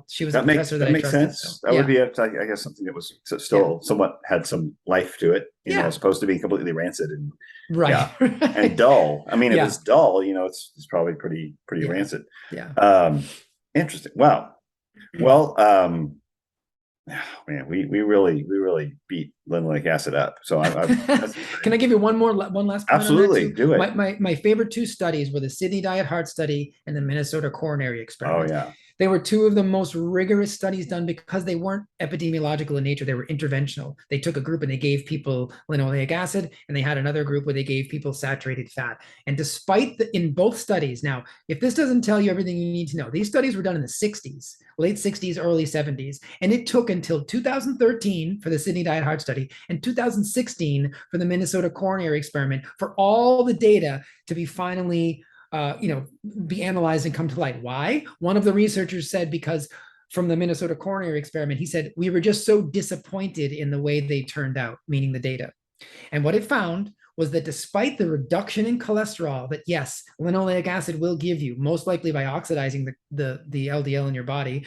she was a professor that that I makes trusted. So sense. That would yeah, be, I guess, something that was yeah, still somewhat had some life to it, as yeah, opposed to being completely rancid and right, yeah, and right, dull. I mean, if it's yeah, dull, it's probably pretty yeah, rancid. yeah. Um, Interesting. Wow. Well, man, we really beat linoleic acid up. So that's Can I give you one last point on that absolutely too? do it. My favorite two studies were the Sydney Diet Heart Study and the Minnesota Coronary Oh Experiment. yeah. They were two of the most rigorous studies done, because they weren't epidemiological in nature. They were interventional. They took a group and they gave people linoleic acid, and they had another group where they gave people saturated fat. And despite in both studies, now, if this doesn't tell you everything you need to know, these studies were done in the 60s, late 60s, early 70s. And it took until 2013 for the Sydney Diet Heart Study and 2016 for the Minnesota Coronary Experiment for all the data to be finally be analyzed and come to light. Why? One of the researchers said, because from the Minnesota Coronary Experiment, he said, we were just so disappointed in the way they turned out, meaning the data. And what it found was that despite the reduction in cholesterol that, yes, linoleic acid will give you, most likely by oxidizing the LDL in your body,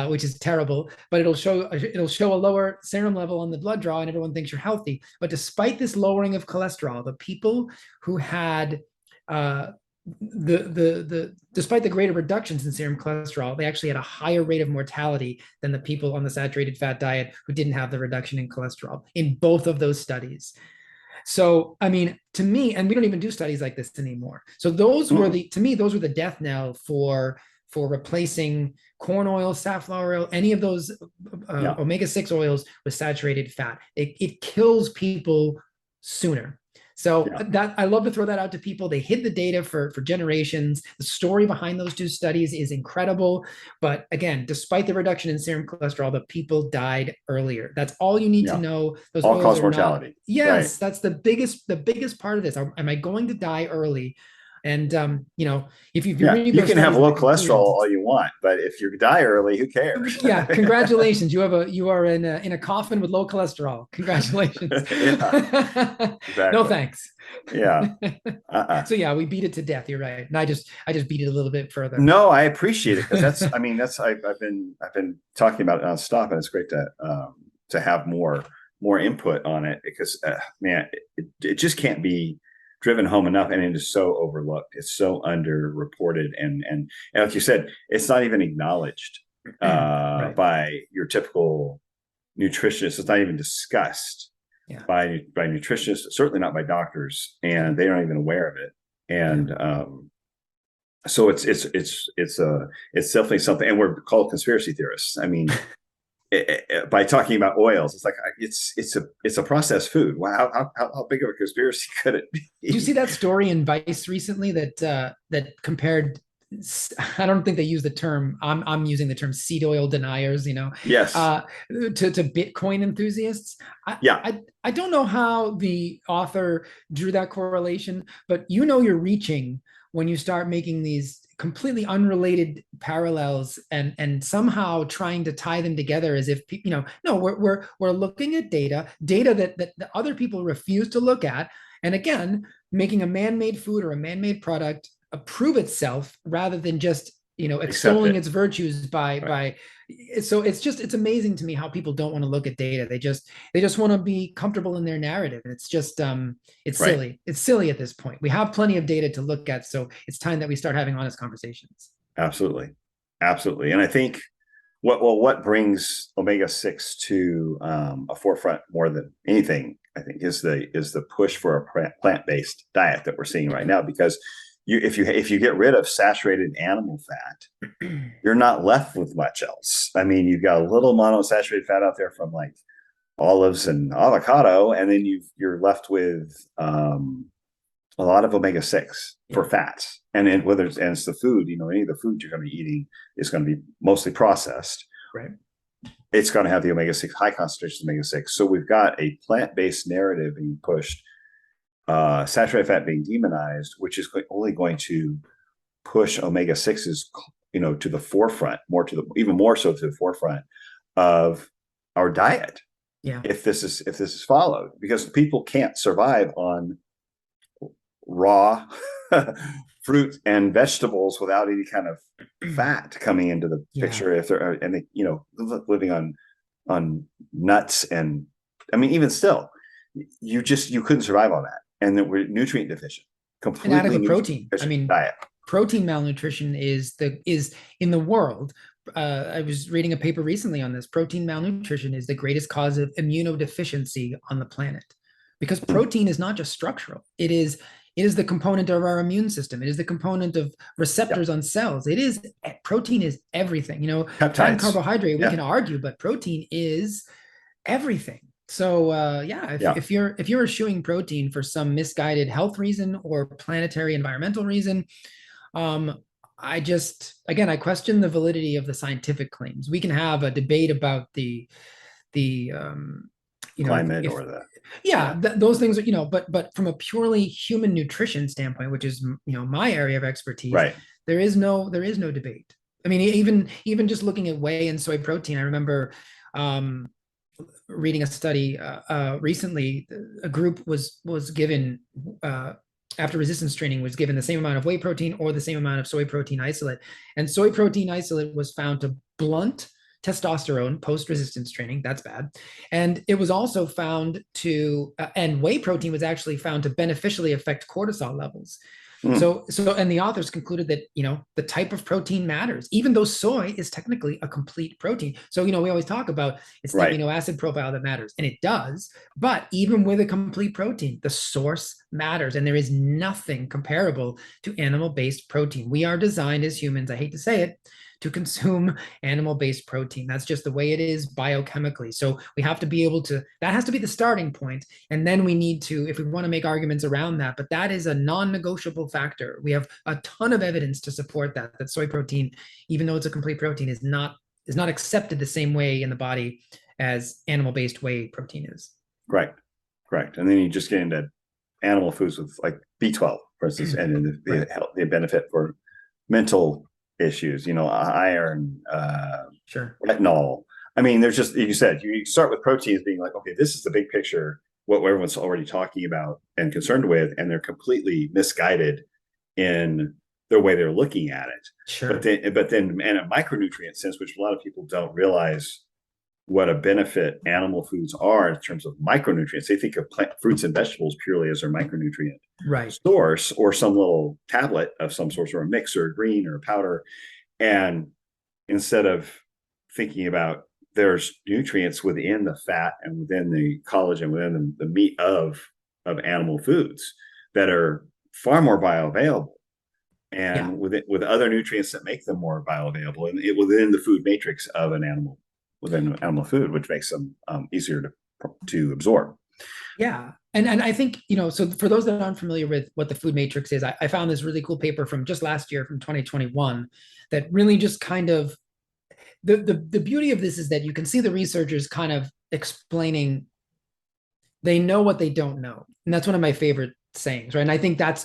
which is terrible, but it'll show a lower serum level on the blood draw and everyone thinks you're healthy. But despite this lowering of cholesterol, the people who had despite the greater reductions in serum cholesterol, they actually had a higher rate of mortality than the people on the saturated fat diet who didn't have the reduction in cholesterol in both of those studies. So, I mean, to me, and we don't even do studies like this anymore. So those were those were the death knell for replacing corn oil, safflower oil, any of those omega-6 oils with saturated fat. It kills people sooner. So that I love to throw that out to people. They hid the data for generations. The story behind those two studies is incredible. But again, despite the reduction in serum cholesterol, the people died earlier. That's all you need to know. Those all-cause mortality. Yes, that's the biggest part of this. Am I going to die early? And if you can have low cholesterol all you want, but if you die early, who cares? Congratulations. You are in a coffin with low cholesterol. Congratulations. Exactly. No thanks. Yeah. So we beat it to death. You're right. And I just beat it a little bit further. No, I appreciate it, because I've been talking about it nonstop, and it's great to have more input on it, because it just can't be driven home enough, and it is so overlooked. It's so underreported, and like you said, it's not even acknowledged by your typical nutritionist. It's not even discussed by nutritionists, certainly not by doctors, and they're not even aware of it. And so it's definitely something, and we're called conspiracy theorists. I mean, by talking about oils, it's like it's a processed food. Wow, how big of a conspiracy could it be? Did you see that story in Vice recently that compared? I don't think they use the term. I'm using the term seed oil deniers. Yes. To Bitcoin enthusiasts. I don't know how the author drew that correlation, but you're reaching when you start making these completely unrelated parallels and somehow trying to tie them together as if no, we're looking at data that other people refuse to look at, and again, making a man-made food or a man-made product prove itself rather than just extolling its virtues by so it's amazing to me how people don't want to look at data. They just want to be comfortable in their narrative, and it's just it's silly. It's silly at this point. We have plenty of data to look at, so it's time that we start having honest conversations. Absolutely. And I think what brings omega-6 to a forefront more than anything, I think, is the push for a plant-based diet that we're seeing right now, because if you get rid of saturated animal fat, you're not left with much else. I mean, you've got a little monounsaturated fat out there from like olives and avocado, and then you're left with a lot of omega-6 for fats. And then it's the food, any of the food you're going to be eating is going to be mostly processed. Right. It's going to have the omega-6, high concentrations of omega-6. So we've got a plant-based narrative being pushed, saturated fat being demonized, which is only going to push omega-6s, to the forefront, even more so to the forefront of our diet. Yeah. If this is followed, because people can't survive on raw fruit and vegetables without any kind of fat coming into the picture. If they're living on nuts, and I mean, even still, you couldn't survive on that. And that we're nutrient deficient, completely inadequate protein. I mean, diet. Protein malnutrition is in the world. I was reading a paper recently on this. Protein malnutrition is the greatest cause of immunodeficiency on the planet, because protein is not just structural. It is the component of our immune system. It is the component of receptors on cells. Protein is everything. Fat and carbohydrate, we can argue, but protein is everything. So if you're eschewing protein for some misguided health reason or planetary environmental reason, I question the validity of the scientific claims. We can have a debate about the climate those things are, but from a purely human nutrition standpoint, which is my area of expertise, right, there is no debate. I mean, even just looking at whey and soy protein, I remember reading a study recently. A group was given after resistance training was given the same amount of whey protein or the same amount of soy protein isolate, and soy protein isolate was found to blunt testosterone post resistance training. That's bad. And it was also found to and whey protein was actually found to beneficially affect cortisol levels. And the authors concluded that, the type of protein matters, even though soy is technically a complete protein. So, we always talk about it's the amino acid profile that matters, and it does. But even with a complete protein, the source matters, and there is nothing comparable to animal-based protein. We are designed as humans, I hate to say it, to consume animal-based protein. That's just the way it is biochemically. So we have to be able to, that has to be the starting point. And then we need to, if we want to make arguments around that, but that is a non-negotiable factor. We have a ton of evidence to support that soy protein, even though it's a complete protein, is not accepted the same way in the body as animal-based whey protein is. Correct. And then you just get into animal foods with like B12, for instance, and the benefit for mental issues, iron, retinol. I mean, there's just, you said, you start with proteins being like, okay, this is the big picture, what everyone's already talking about and concerned with, and they're completely misguided in the way they're looking at it. Sure. But then in a micronutrient sense, which a lot of people don't realize what a benefit animal foods are in terms of micronutrients. They think of fruits and vegetables purely as their micronutrient source, or some little tablet of some sort, or a mix, or a green, or a powder. And instead of thinking about there's nutrients within the fat and within the collagen, within the meat of animal foods that are far more bioavailable, and with other nutrients that make them more bioavailable, and within the food matrix of an animal, within animal food, which makes them easier to absorb. Yeah. And I think, so for those that aren't familiar with what the food matrix is, I found this really cool paper from just last year, from 2021, that really just kind of, the beauty of this is that you can see the researchers kind of explaining, they know what they don't know. And that's one of my favorite sayings, right? And I think that's,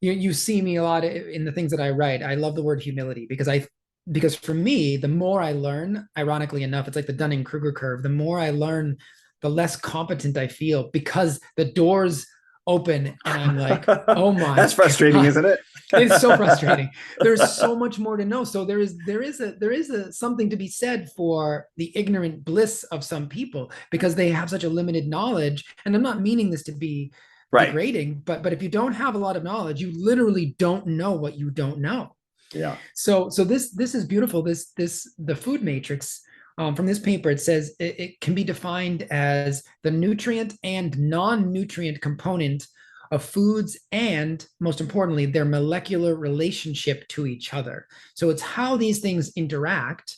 you see me a lot in the things that I write. I love the word humility, because for me, the more I learn, ironically enough, it's like the Dunning-Kruger curve. The more I learn, the less competent I feel, because the doors open and I'm like, oh my, that's frustrating, isn't it? It's so frustrating. There's so much more to know. So there is something to be said for the ignorant bliss of some people, because they have such a limited knowledge. And I'm not meaning this to be degrading, but if you don't have a lot of knowledge, you literally don't know what you don't know. Yeah. So this is beautiful. The food matrix from this paper, it says it can be defined as the nutrient and non-nutrient component of foods, and most importantly, their molecular relationship to each other. So it's how these things interact.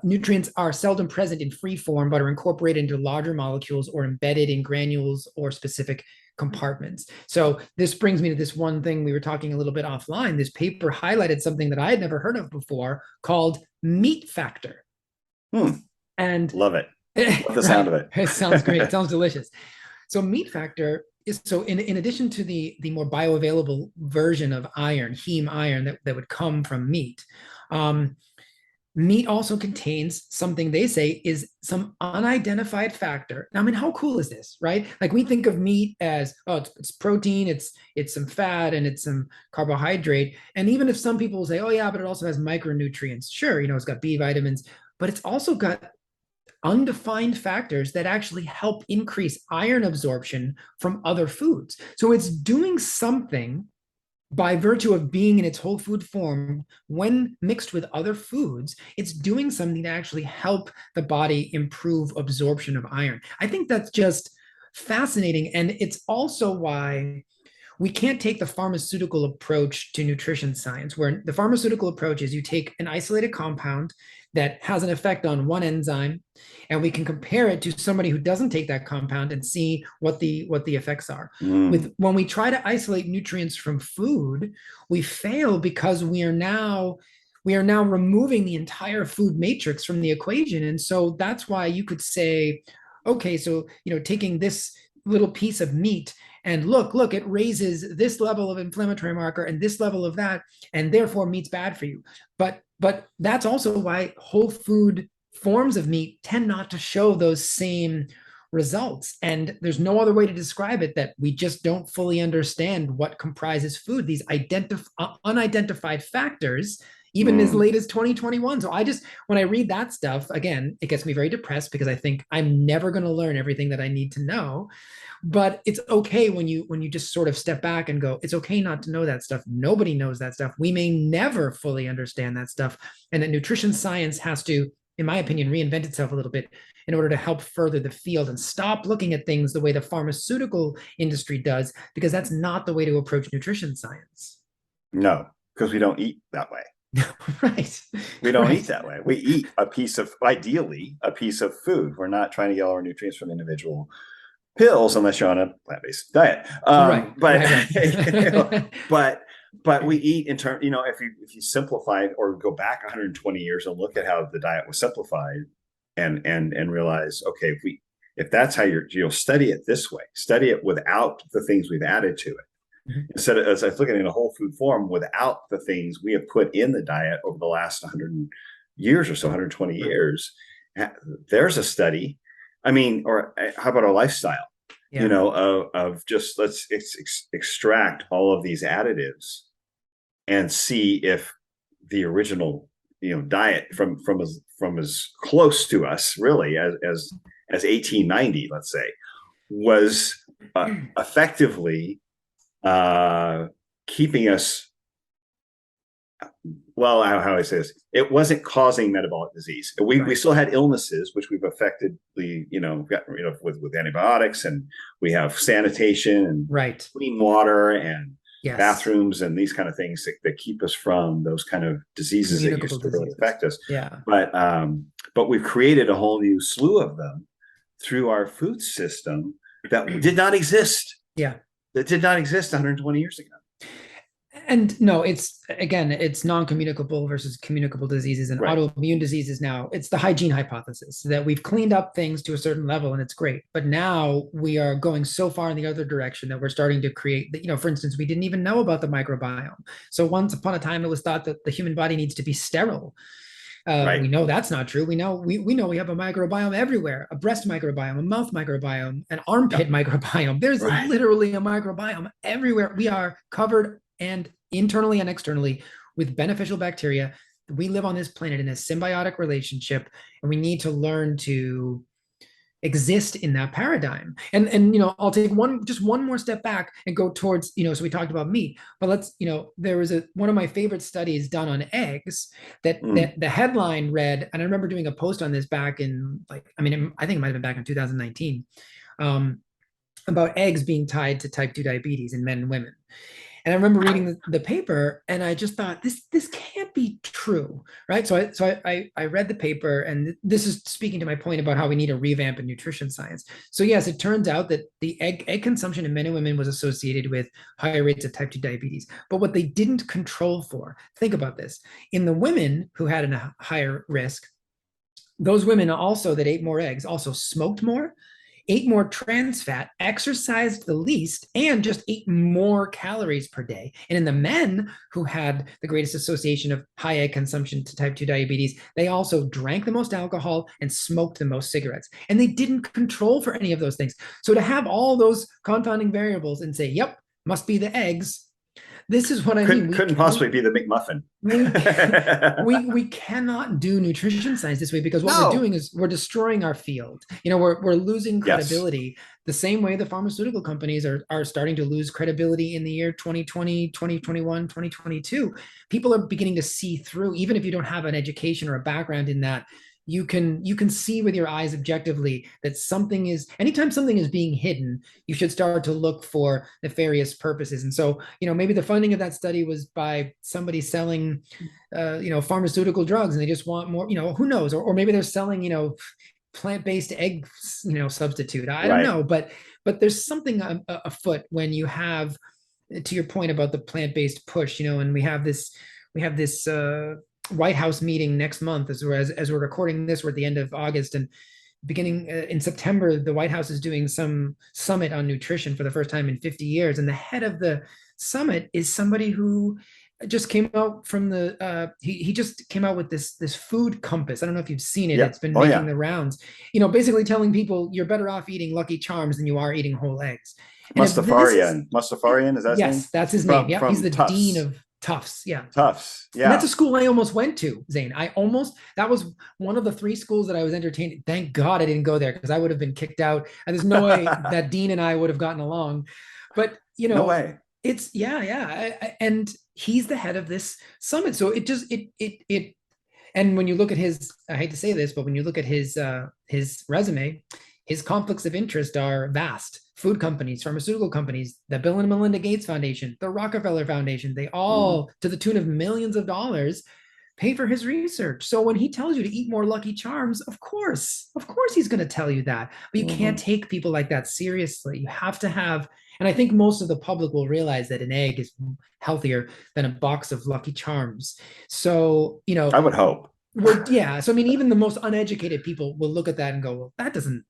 Nutrients are seldom present in free form, but are incorporated into larger molecules or embedded in granules or specific compartments. So this brings me to this one thing we were talking a little bit offline. This paper highlighted something that I had never heard of before, called meat factor. And love it. Love the sound of it. It sounds great. It sounds delicious. So meat factor is, so in addition to the more bioavailable version of iron, heme iron that would come from meat, meat also contains something they say is some unidentified factor. Now, I mean, how cool is this, right? Like, we think of meat as, oh, it's protein, it's some fat, and it's some carbohydrate. And even if some people say, oh yeah, but it also has micronutrients. Sure, it's got B vitamins, but it's also got undefined factors that actually help increase iron absorption from other foods. So it's doing something by virtue of being in its whole food form. When mixed with other foods, it's doing something to actually help the body improve absorption of iron. I think that's just fascinating. And it's also why we can't take the pharmaceutical approach to nutrition science, where the pharmaceutical approach is you take an isolated compound that has an effect on one enzyme, and we can compare it to somebody who doesn't take that compound and see what the effects are. When we try to isolate nutrients from food, we fail, because we are now removing the entire food matrix from the equation. And so that's why you could say, okay, so taking this little piece of meat, and look, it raises this level of inflammatory marker and this level of that, and therefore meat's bad for you. But that's also why whole food forms of meat tend not to show those same results. And there's no other way to describe it, that we just don't fully understand what comprises food, these unidentified factors, even as late as 2021. So when I read that stuff, again, it gets me very depressed, because I think I'm never going to learn everything that I need to know. But it's okay when you just sort of step back and go, it's okay not to know that stuff. Nobody knows that stuff. We may never fully understand that stuff. And that nutrition science has to, in my opinion, reinvent itself a little bit in order to help further the field and stop looking at things the way the pharmaceutical industry does, because that's not the way to approach nutrition science. No, because we don't eat that way. Right. We don't eat that way. We eat ideally a piece of food. We're not trying to get all our nutrients from individual pills, unless you're on a plant-based diet. But we eat in terms, if you simplify it or go back 120 years and look at how the diet was simplified, and realize, okay, if that's how you'll study it this way, study it without the things we've added to it. Instead of, as I was looking in a whole food form, without the things we have put in the diet over the last 100 years or so, 120 years, there's a study. I mean, or how about our lifestyle? Yeah. Of just let's extract all of these additives and see if the original diet from as close to us really as 1890, let's say, was effectively keeping us, well, how I say this, it wasn't causing metabolic disease. We still had illnesses, which we've effectively, got rid of with antibiotics, and we have sanitation and clean water and bathrooms and these kind of things that keep us from those kind of diseases that used to really affect us. Yeah. But we've created a whole new slew of them through our food system that did not exist. Yeah. That did not exist 120 years ago. And no, it's non-communicable versus communicable diseases and autoimmune diseases. Now it's the hygiene hypothesis that we've cleaned up things to a certain level, and it's great. But now we are going so far in the other direction that we're starting to create, for instance, we didn't even know about the microbiome. So once upon a time, it was thought that the human body needs to be sterile. We know that's not true. We know we have a microbiome everywhere: a breast microbiome, a mouth microbiome, an armpit microbiome. There's literally a microbiome everywhere. We are covered, and internally and externally, with beneficial bacteria. We live on this planet in a symbiotic relationship, and we need to learn to exist in that paradigm. And I'll take one more step back and go towards, so we talked about meat, but let's, there was one of my favorite studies done on eggs that the headline read, and I remember doing a post on this back in I think it might've been back in 2019, about eggs being tied to type 2 diabetes in men and women. And I remember reading the paper, and I just thought, this can't be true, right? So I read the paper, and this is speaking to my point about how we need a revamp in nutrition science. So yes, it turns out that the egg consumption in men and women was associated with higher rates of type 2 diabetes. But what they didn't control for, think about this, in the women who had a higher risk, those women also that ate more eggs also smoked more, ate more trans fat, exercised the least, and just ate more calories per day. And in the men who had the greatest association of high egg consumption to type 2 diabetes, they also drank the most alcohol and smoked the most cigarettes. And they didn't control for any of those things. So to have all those confounding variables and say, yep, must be the eggs, this is what I mean. Couldn't possibly be the McMuffin. we cannot do nutrition science this way, because what we're doing is we're destroying our field. We're losing credibility the same way the pharmaceutical companies are starting to lose credibility in the year 2020, 2021, 2022. People are beginning to see through, even if you don't have an education or a background in that. You can see with your eyes objectively that anytime something is being hidden, you should start to look for nefarious purposes. And so, maybe the funding of that study was by somebody selling, pharmaceutical drugs, and they just want more, who knows, or maybe they're selling, plant-based egg, substitute. I don't know, but there's something afoot when you have, to your point about the plant-based push, and we have this White House meeting next month as we're recording this. We're at the end of August, and beginning in September, the White House is doing some summit on nutrition for the first time in 50 years. And the head of the summit is somebody who just came out from the he just came out with this food compass. I don't know if you've seen it. Yeah. It's been Oh making yeah. the rounds, basically telling people you're better off eating Lucky Charms than you are eating whole eggs. And if this is, Mustafarian, is that his name? yes, that's his name. From Yep, he's from the dean Tufts. of Tufts. Yeah. Tufts. And that's Yeah. a school I almost went to, Zane. That was one of the three schools that I was entertained. Thank God I didn't go there because I would have been kicked out. And there's no way that dean and I would have gotten along. But, No way. it's, yeah, yeah. And he's the head of this summit. So and when you look at I hate to say this, but when you look at his resume, his conflicts of interest are vast. Food companies, pharmaceutical companies, the Bill and Melinda Gates Foundation, the Rockefeller Foundation, they all, to the tune of millions of dollars, pay for his research. So when he tells you to eat more Lucky Charms, of course he's going to tell you that. But you can't take people like that seriously. You have to have, and I think most of the public will realize that an egg is healthier than a box of Lucky Charms. So, I would hope. yeah. So, I mean, even the most uneducated people will look at that and go, well, that doesn't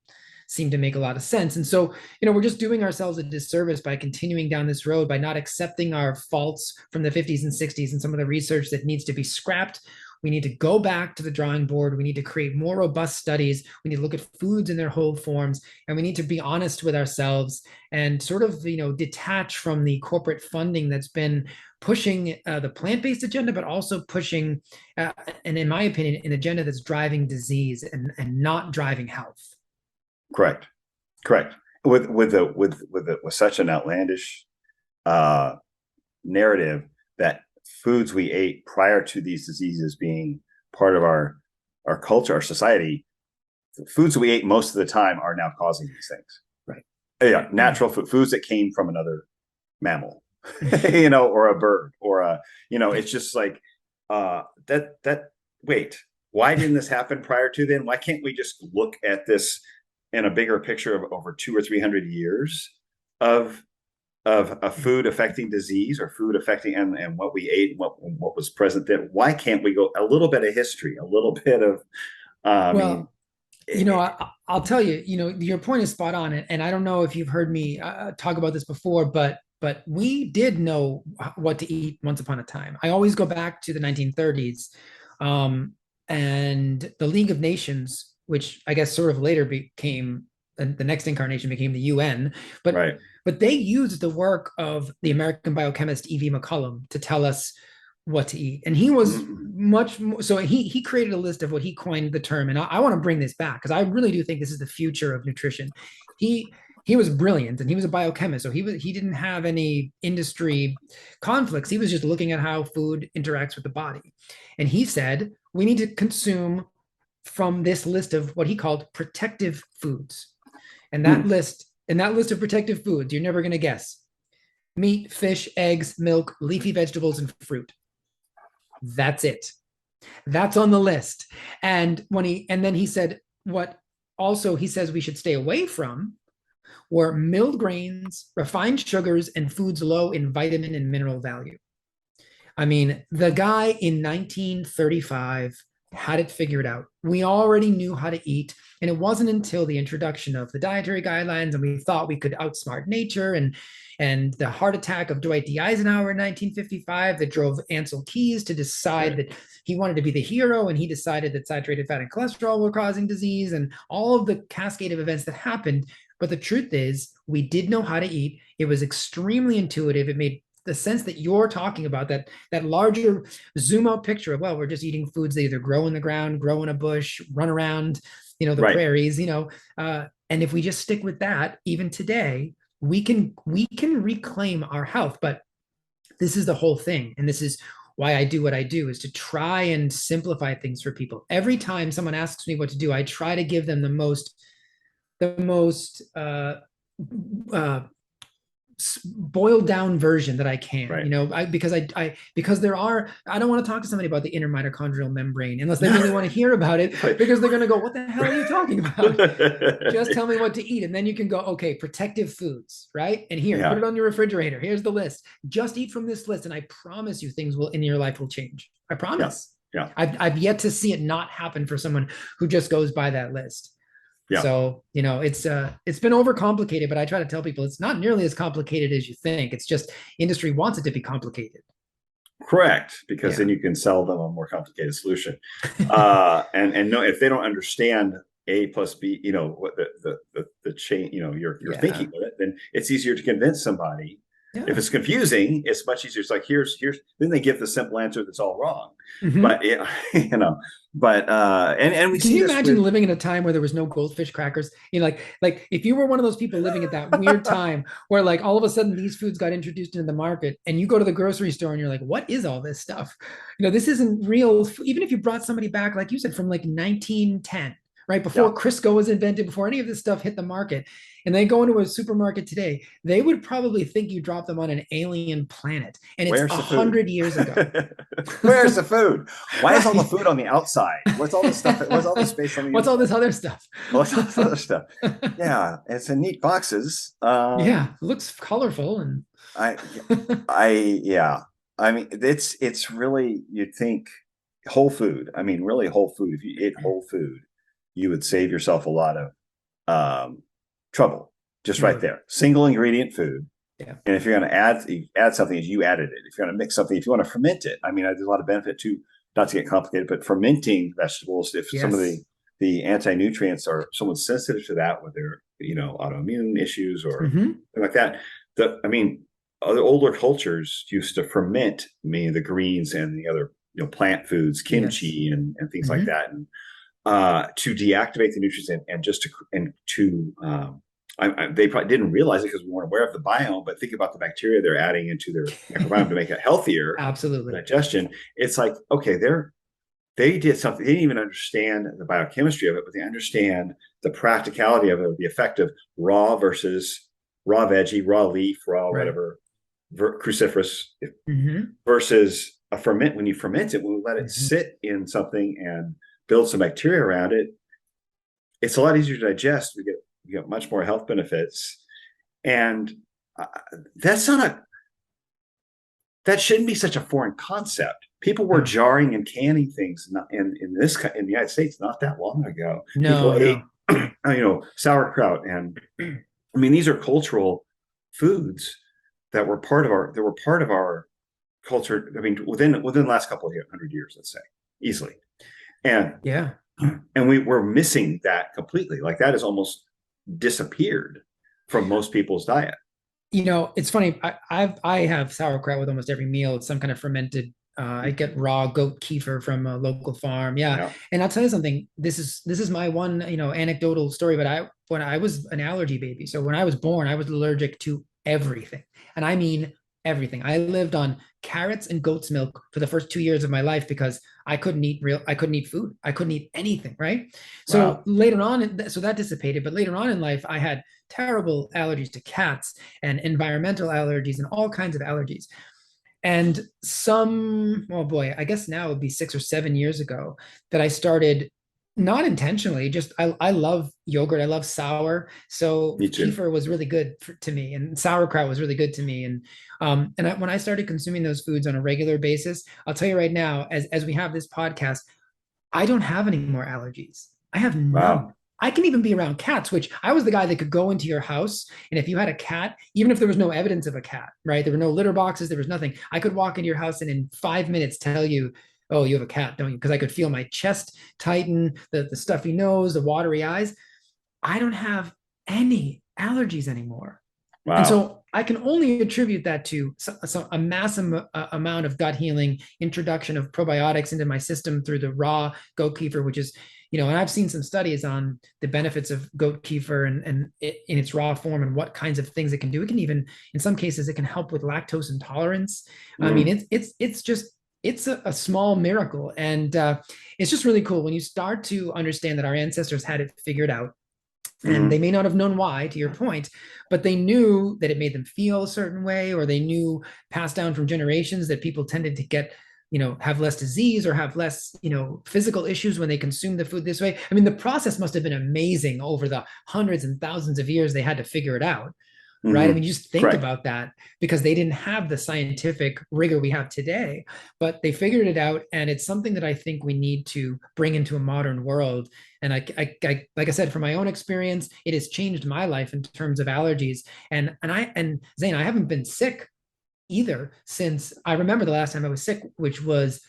seem to make a lot of sense. And so, we're just doing ourselves a disservice by continuing down this road, by not accepting our faults from the 50s and 60s and some of the research that needs to be scrapped. We need to go back to the drawing board. We need to create more robust studies. We need to look at foods in their whole forms, and we need to be honest with ourselves and sort of, detach from the corporate funding that's been pushing the plant-based agenda, but also pushing, and in my opinion, an agenda that's driving disease and not driving health. Correct. With such an outlandish narrative that foods we ate prior to these diseases being part of our culture, our society, the foods we ate most of the time are now causing these things. Right. Yeah, natural foods that came from another mammal, or a bird, or it's just like that. Wait, why didn't this happen prior to then? Why can't we just look at this in a bigger picture of over 200 or 300 years of a food affecting disease, or food affecting and what we ate, and what was present then? Why can't we go a little bit of history, a little bit of I'll tell you, your point is spot on, and I don't know if you've heard me talk about this before, but we did know what to eat once upon a time. I always go back to the 1930s, and the League of Nations, which I guess sort of later became the next incarnation became the UN, but right. But they used the work of the American biochemist E.V. McCollum to tell us what to eat. And he was much more, so he created a list of what he coined the term. And I want to bring this back because I really do think this is the future of nutrition. He was brilliant, and he was a biochemist. So he didn't have any industry conflicts. He was just looking at how food interacts with the body. And he said, we need to consume from this list of what he called protective foods. And that list of protective foods, you're never going to guess: meat, fish, eggs, milk, leafy vegetables, and fruit. That's it. That's on the list. And then he said, what also he says we should stay away from were milled grains, refined sugars, and foods low in vitamin and mineral value. I mean, the guy in 1935 had it figured out. We already knew how to eat. And it wasn't until the introduction of the dietary guidelines and we thought we could outsmart nature, and the heart attack of Dwight D. Eisenhower in 1955 that drove Ancel Keys to decide that he wanted to be the hero, and he decided that saturated fat and cholesterol were causing disease, and all of the cascade of events that happened. But the truth is, we did know how to eat. It was extremely intuitive. It made the sense that you're talking about, that larger zoom out picture of, well, we're just eating foods that either grow in the ground, grow in a bush, run around, the prairies, and if we just stick with that, even today, we can reclaim our health. But this is the whole thing. And this is why I do what I do, is to try and simplify things for people. Every time someone asks me what to do, I try to give them the most boiled down version that I can, because there are, I don't want to talk to somebody about the inner mitochondrial membrane unless they really want to hear about it, because they're going to go, what the hell are you talking about? Just tell me what to eat. And then you can go, okay, protective foods, right? And here, put it on your refrigerator. Here's the list. Just eat from this list. And I promise you things in your life will change. I promise. Yeah. I've yet to see it not happen for someone who just goes by that list. Yeah. So, it's been overcomplicated, but I try to tell people it's not nearly as complicated as you think. It's just industry wants it to be complicated. Correct, because Yeah. then you can sell them a more complicated solution. And no, if they don't understand A plus B, what the chain, you're Yeah. thinking with it, then it's easier to convince somebody. If Yeah. it's confusing, it's much easier. It's like here's then they give the simple answer that's all wrong. Hmm. But yeah, and we Can see you this imagine with living in a time where there was no goldfish crackers? Like if you were one of those people living at that weird time where like all of a sudden these foods got introduced into the market and you go to the grocery store and you're like, what is all this stuff? This isn't real. Even if you brought somebody back, like you said, from like 1910, right? yeah, Before Crisco was invented, before any of this stuff hit the market, and they go into a supermarket today, they would probably think you dropped them on an alien planet. And it's where's a the food? hundred years ago. Where's the food? Why is all the Right. food on the outside? What's all this stuff? What's all the space on the What's all inside? this other stuff? What's all this other stuff? Yeah, it's in neat boxes. Yeah, looks colorful and I, yeah. I mean, it's really, you'd think whole food. I mean, really whole food. If you ate whole food, you would save yourself a lot of trouble just right really. there. Single ingredient food. Yeah. And if you're going to add something, as you added it. If you're going to mix something, if you want to ferment it, I mean, there's a lot of benefit to, not to get complicated, but fermenting vegetables. If some of Yes. the anti-nutrients are someone's sensitive to that, whether autoimmune issues or Hmm. like that. I mean, other older cultures used to ferment the greens and the other plant foods, Yes. kimchi and things like Hmm. that, and to deactivate the nutrients and just to they probably didn't realize it because we weren't aware of the biome, but think about the bacteria they're adding into their microbiome to make it healthier Absolutely. digestion. It's like, okay, they did something. They didn't even understand the biochemistry of it, but they understand the practicality of it, the effect of raw versus raw veggie, raw leaf, raw Right. whatever, cruciferous Hmm. versus a ferment. When you ferment it, when we let it Hmm. sit in something and build some bacteria around it, it's a lot easier to digest. We get much more health benefits, and uh, that's not a that shouldn't be such a foreign concept. People were No. jarring and canning things in the United States not that long ago. People No. ate, No. sauerkraut, and I mean these are cultural foods that were part of our culture. I mean within the last couple of 100 years, let's say, easily, and Yeah. and we were missing that completely. Like that has almost disappeared from most people's diet. It's funny. I have sauerkraut with almost every meal. It's some kind of fermented. I get raw goat kefir from a local farm. Yeah, Yeah. and I'll tell you something. This is my one anecdotal story. But when I was an allergy baby, so when I was born, I was allergic to everything, and I mean everything. I lived on carrots and goat's milk for the first 2 years of my life because I couldn't eat food. I couldn't eat anything. Right. So Wow. later on, so that dissipated. But later on in life, I had terrible allergies to cats and environmental allergies and all kinds of allergies. And oh boy, I guess now it would be 6 or 7 years ago that I started, not intentionally, just I love yogurt. I love sour. So Me too. kefir was really good to me, and sauerkraut was really good to me. And when I started consuming those foods on a regular basis, I'll tell you right now, as we have this podcast, I don't have any more allergies. I have none. Wow. I can even be around cats, which I was the guy that could go into your house. And if you had a cat, even if there was no evidence of a cat, right? There were no litter boxes, there was nothing. I could walk into your house and in 5 minutes tell you, oh, you have a cat, don't you? Because I could feel my chest tighten, the stuffy nose, the watery eyes. I don't have any allergies anymore. And Wow. so I can only attribute that to a massive amount of gut healing, introduction of probiotics into my system through the raw goat kefir, which is, and I've seen some studies on the benefits of goat kefir and in its raw form and what kinds of things it can do. It can even, in some cases, it can help with lactose intolerance. I mean, Mm. it's just it's a small miracle, and it's just really cool when you start to understand that our ancestors had it figured out, and they Mm. may not have known why, to your point, but they knew that it made them feel a certain way, or they knew, passed down from generations, that people tended to get, have less disease or have less, physical issues when they consume the food this way. I mean, the process must have been amazing over the hundreds and thousands of years they had to figure it out, right? I Mm-hmm. mean, just think Correct. about that, because they didn't have the scientific rigor we have today, but they figured it out. And it's something that I think we need to bring into a modern world. And like I said, from my own experience, it has changed my life in terms of allergies. And Zane, I haven't been sick either since I remember the last time I was sick, which was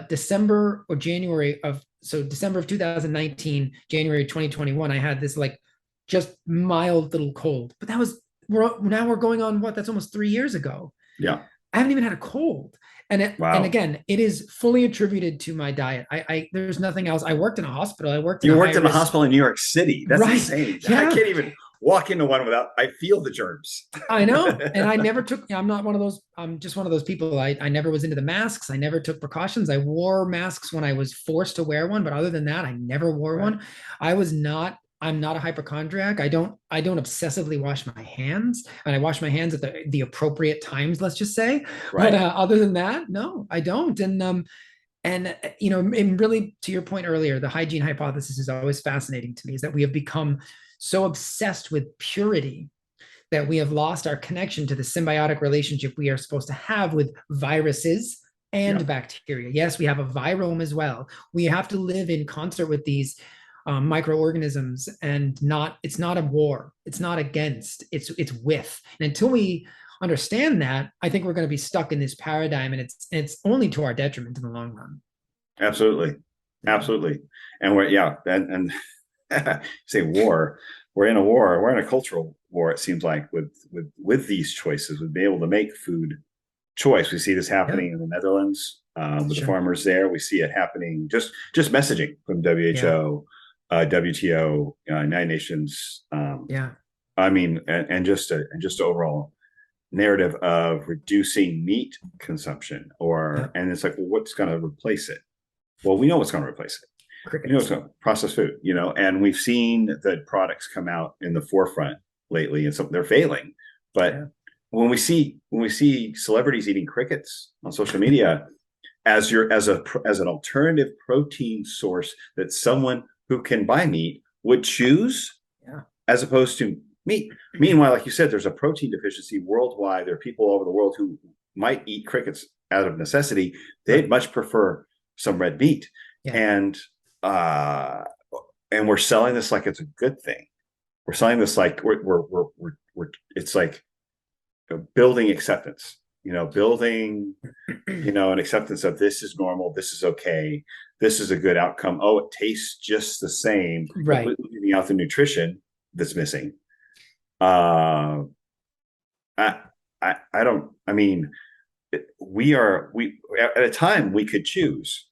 December or January of, so December of 2019, January 2021, I had this like just mild little cold, but that was, now we're going on what, that's almost 3 years ago. Yeah. I haven't even had a cold. And Wow. again, it is fully attributed to my diet. I there's nothing else. I worked in a hospital. I worked in a hospital in New York City. That's right. insane. Yeah. I can't even walk into one without, I feel the germs. I know. And I never took, I'm not one of those, I'm just one of those people. I never was into the masks. I never took precautions. I wore masks when I was forced to wear one, but other than that, I never wore one. I'm not a hypochondriac. I don't obsessively wash my hands, and I wash my hands at the appropriate times, let's just say. Right. But other than that, no, I don't. And you know, and really to your point earlier, the hygiene hypothesis is always fascinating to me, is that we have become so obsessed with purity that we have lost our connection to the symbiotic relationship we are supposed to have with viruses and bacteria. Yes, we have a virome as well. We have to live in concert with these microorganisms, and it's not a war, it's not against, it's with. And until we understand that, I think we're going to be stuck in this paradigm, and it's only to our detriment in the long run. Absolutely. And and say war, we're in a cultural war, it seems like, with these choices, with being able to make food choice. We see this happening in the Netherlands with the farmers there. We see it happening, just messaging from WHO, WTO, United Nations. I mean, and just overall narrative of reducing meat consumption, and it's like, well, what's going to replace it? Well, we know what's going to replace it. You know, it's processed food, you know, and we've seen the products come out in the forefront lately, and they're failing. But when we see celebrities eating crickets on social media as an alternative protein source that someone who can buy meat would choose, as opposed to meat. Meanwhile, like you said, there's a protein deficiency worldwide. There are people all over the world who might eat crickets out of necessity. They'd much prefer some red meat. And we're selling this like it's a good thing. We're selling this like we're it's like building acceptance, you know, building, you know, an acceptance of this is normal, this is okay, this is a good outcome. Oh, it tastes just the same, right? Leaving out the nutrition that's missing. I mean, we at a time we could choose,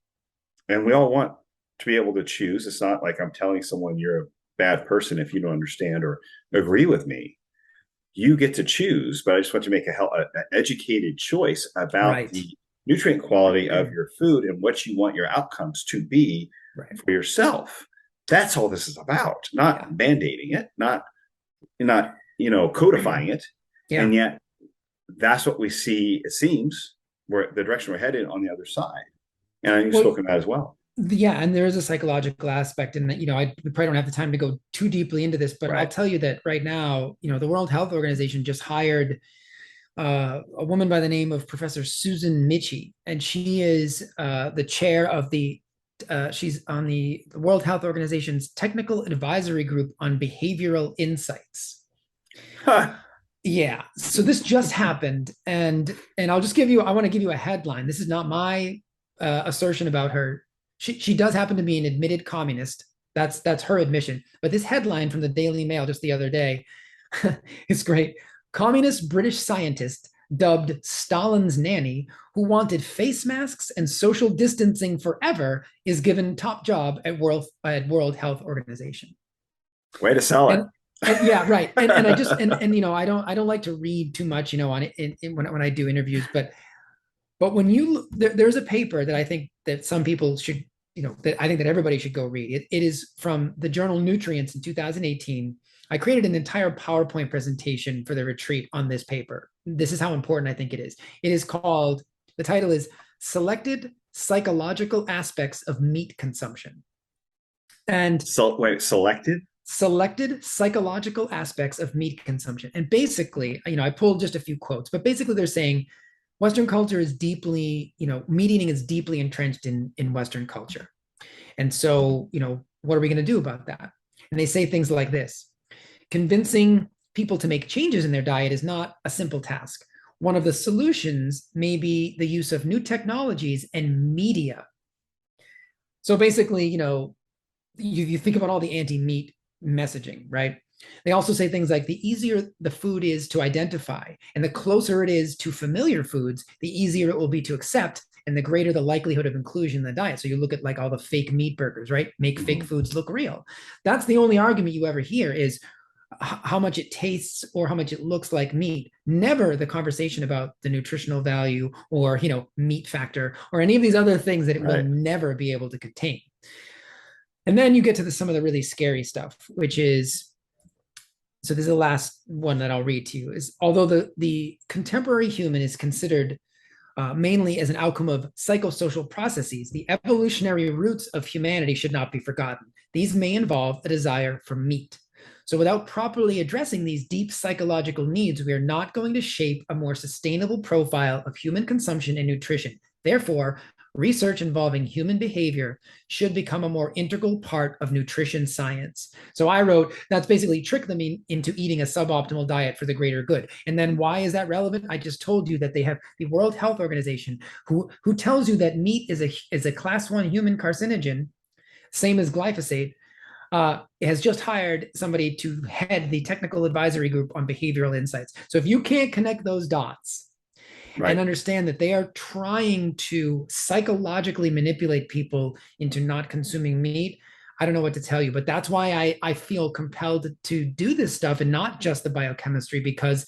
and we all want to be able to choose. It's not like I'm telling someone you're a bad person if you don't understand or agree with me. You get to choose, but I just want to make an educated choice about the nutrient quality of your food and what you want your outcomes to be for yourself. That's all this is about, not mandating it, not you know, codifying it. And yet that's what we see, it seems, where the direction we're headed on the other side. And you've spoken about as well. Yeah, and there is a psychological aspect in that. You know, we probably don't have the time to go too deeply into this, but I'll tell you that right now, you know, the World Health Organization just hired a woman by the name of Professor Susan Michie, and she is the chair of she's on the World Health Organization's Technical Advisory Group on Behavioral Insights. Yeah, so this just happened, and I want to give you a headline. This is not my assertion about her. She does happen to be an admitted communist. That's her admission. But this headline from the Daily Mail just the other day, it's great. Communist British scientist dubbed Stalin's nanny, who wanted face masks and social distancing forever, is given top job at World Health Organization. Way to sell it. And yeah, right. And I just and you know, I don't like to read too much, you know, on it when I do interviews, but when you there's a paper that I think that some people should, you know, that I think that everybody should go read. It is from the journal Nutrients in 2018. I created an entire PowerPoint presentation for the retreat on this paper. This is how important I think it is. It is called, the title is Selected Psychological Aspects of Meat Consumption. And selected psychological aspects of meat consumption. And basically, you know, I pulled just a few quotes, but basically they're saying Western culture is deeply, you know, meat eating is deeply entrenched in Western culture. And so, you know, what are we going to do about that? And they say things like this: convincing people to make changes in their diet is not a simple task. one of the solutions may be the use of new technologies and media. So basically, you think about all the anti-meat messaging, right? They also say things like the easier the food is to identify and the closer it is to familiar foods, the easier it will be to accept and the greater the likelihood of inclusion in the diet. So you look at like all the fake meat burgers, right? Make fake foods look real. That's the only argument you ever hear is how much it tastes or how much it looks like meat. Never the conversation about the nutritional value or, meat factor or any of these other things that it will never be able to contain. And then you get to some of the really scary stuff, which is, so this is the last one that I'll read to you, is although the contemporary human is considered mainly as an outcome of psychosocial processes, the evolutionary roots of humanity should not be forgotten. These may involve a desire for meat. So without properly addressing these deep psychological needs, we are not going to shape a more sustainable profile of human consumption and nutrition. Therefore, research involving human behavior should become a more integral part of nutrition science. So I wrote, that's basically trick them into eating a suboptimal diet for the greater good. And then why is that relevant? I just told you that they have the World Health Organization who tells you that meat is a class 1 human carcinogen, same as glyphosate. Has just hired somebody to head the technical advisory group on behavioral insights. So if you can't connect those dots and understand that they are trying to psychologically manipulate people into not consuming meat, I don't know what to tell you, but that's why I feel compelled to do this stuff and not just the biochemistry, because,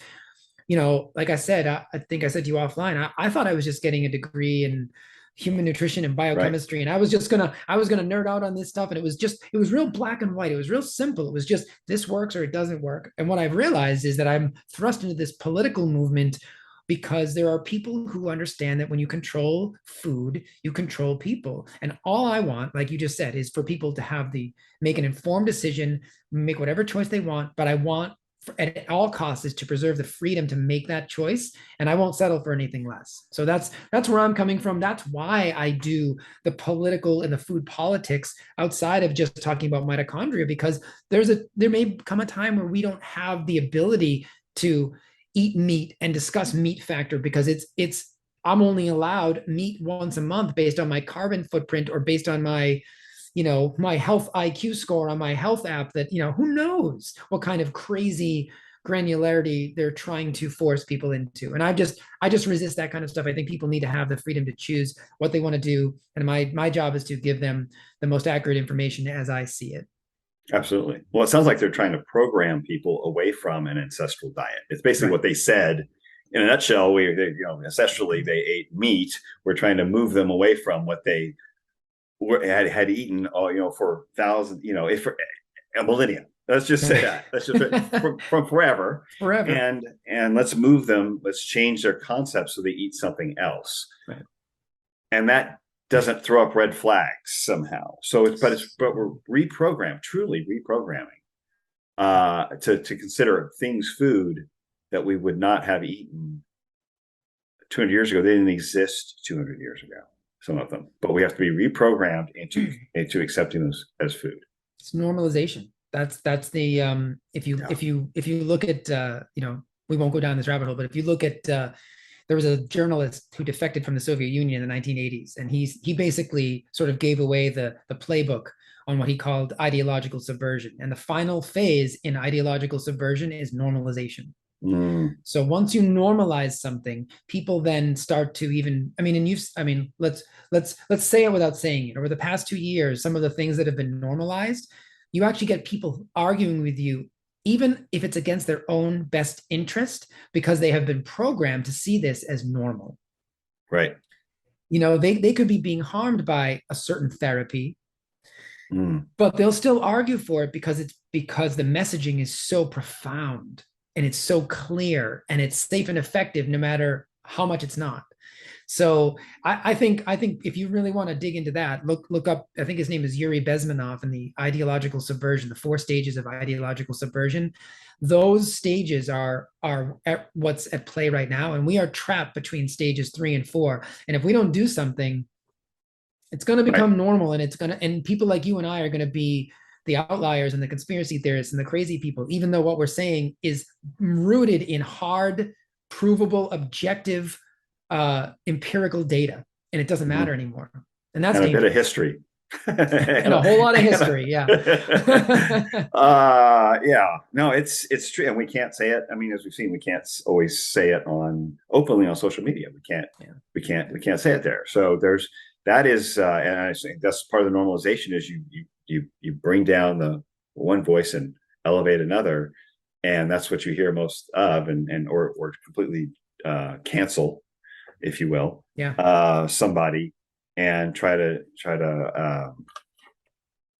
like I said, I think I said to you offline, I thought I was just getting a degree in human nutrition and biochemistry. And I was gonna nerd out on this stuff. And it was real black and white. It was real simple. It was just, this works or it doesn't work. And what I've realized is that I'm thrust into this political movement because there are people who understand that when you control food, you control people. And all I want, like you just said, is for people to make an informed decision, make whatever choice they want. But I want at all costs is to preserve the freedom to make that choice, and I won't settle for anything less. So that's where I'm coming from. That's why I do the political and the food politics outside of just talking about mitochondria, because there may come a time where we don't have the ability to eat meat and discuss meat factor, because I'm only allowed meat once a month based on my carbon footprint or based on my my health IQ score on my health app, that, who knows what kind of crazy granularity they're trying to force people into. And I just resist that kind of stuff. I think people need to have the freedom to choose what they want to do. And my job is to give them the most accurate information as I see it. Absolutely. Well, it sounds like they're trying to program people away from an ancestral diet. It's basically what they said. In a nutshell, ancestrally they ate meat. We're trying to move them away from what they had eaten, for thousands, for a millennia. Let's just say that. Let's just from forever. And let's move them. Let's change their concept so they eat something else. Right. And that doesn't throw up red flags somehow. So but we're truly reprogramming to consider food that we would not have eaten 200 years ago. They didn't exist 200 years ago. Some of them, but we have to be reprogrammed into accepting those as food. It's normalization. That's the if you look at we won't go down this rabbit hole, but if you look at there was a journalist who defected from the Soviet Union in the 1980s, and he basically sort of gave away the playbook on what he called ideological subversion. And the final phase in ideological subversion is normalization. So once you normalize something, people then start to let's say it without saying it. Over the past 2 years, some of the things that have been normalized, you actually get people arguing with you, even if it's against their own best interest, because they have been programmed to see this as normal. Right. They could be being harmed by a certain therapy, but they'll still argue for it because the messaging is so profound. And it's so clear and it's safe and effective no matter how much it's not. So I think if you really want to dig into that, look up, I think his name is Yuri Bezmenov, and the ideological subversion, the 4 stages of ideological subversion. Those stages are what's at play right now. And we are trapped between stages 3 and 4. And if we don't do something, it's going to become normal, and people like you and I are going to be the outliers and the conspiracy theorists and the crazy people, even though what we're saying is rooted in hard provable, objective, empirical data, and it doesn't matter Mhm. anymore. And that's And a bit of dangerous. history. And a whole lot of history. Yeah. Yeah, no, it's true, and we can't say it. I mean, as we've seen, we can't always say it on openly on social media. We can't, Yeah. we can't say it there. So there's that is, and I think that's part of the normalization is you bring down the one voice and elevate another, and that's what you hear most of, and or completely cancel, if you will, Yeah. somebody and try to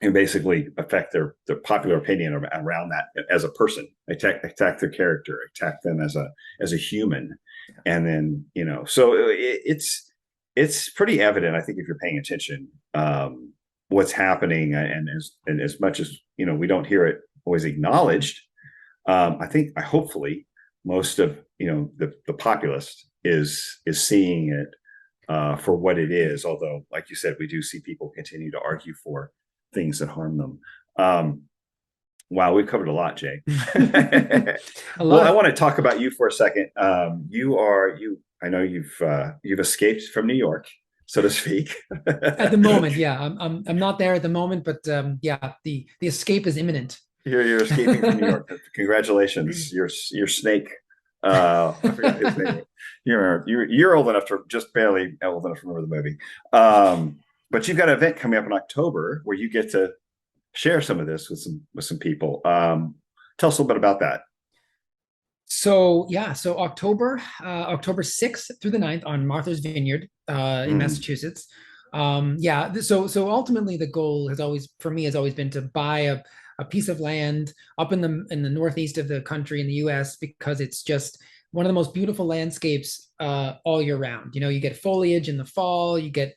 and basically affect their popular opinion around that as a person, attack their character, attack them as a human, and then so it's pretty evident. I think if you're paying attention, what's happening, and as much as we don't hear it always acknowledged, I think hopefully most of the populace is seeing it for what it is. Although, like you said, we do see people continue to argue for things that harm them. Wow, we've covered a lot, Jay. A Well, I lot. want to talk about you for a second. You. I know you've escaped from New York, so to speak. At the moment, yeah, I'm not there at the moment, but yeah, the escape is imminent. You're escaping from New York. Congratulations. Your snake. I forgot his name. You're old enough to just barely old enough to remember the movie. But you've got an event coming up in October where you get to share some of this with some people. Tell us a little bit about that. So yeah, so October 6th through the 9th on Martha's Vineyard in Mm, Massachusetts. Yeah, so ultimately the goal has always for me has always been to buy a piece of land up in the northeast of the country in the US because it's just one of the most beautiful landscapes all year round. You get foliage in the fall, you get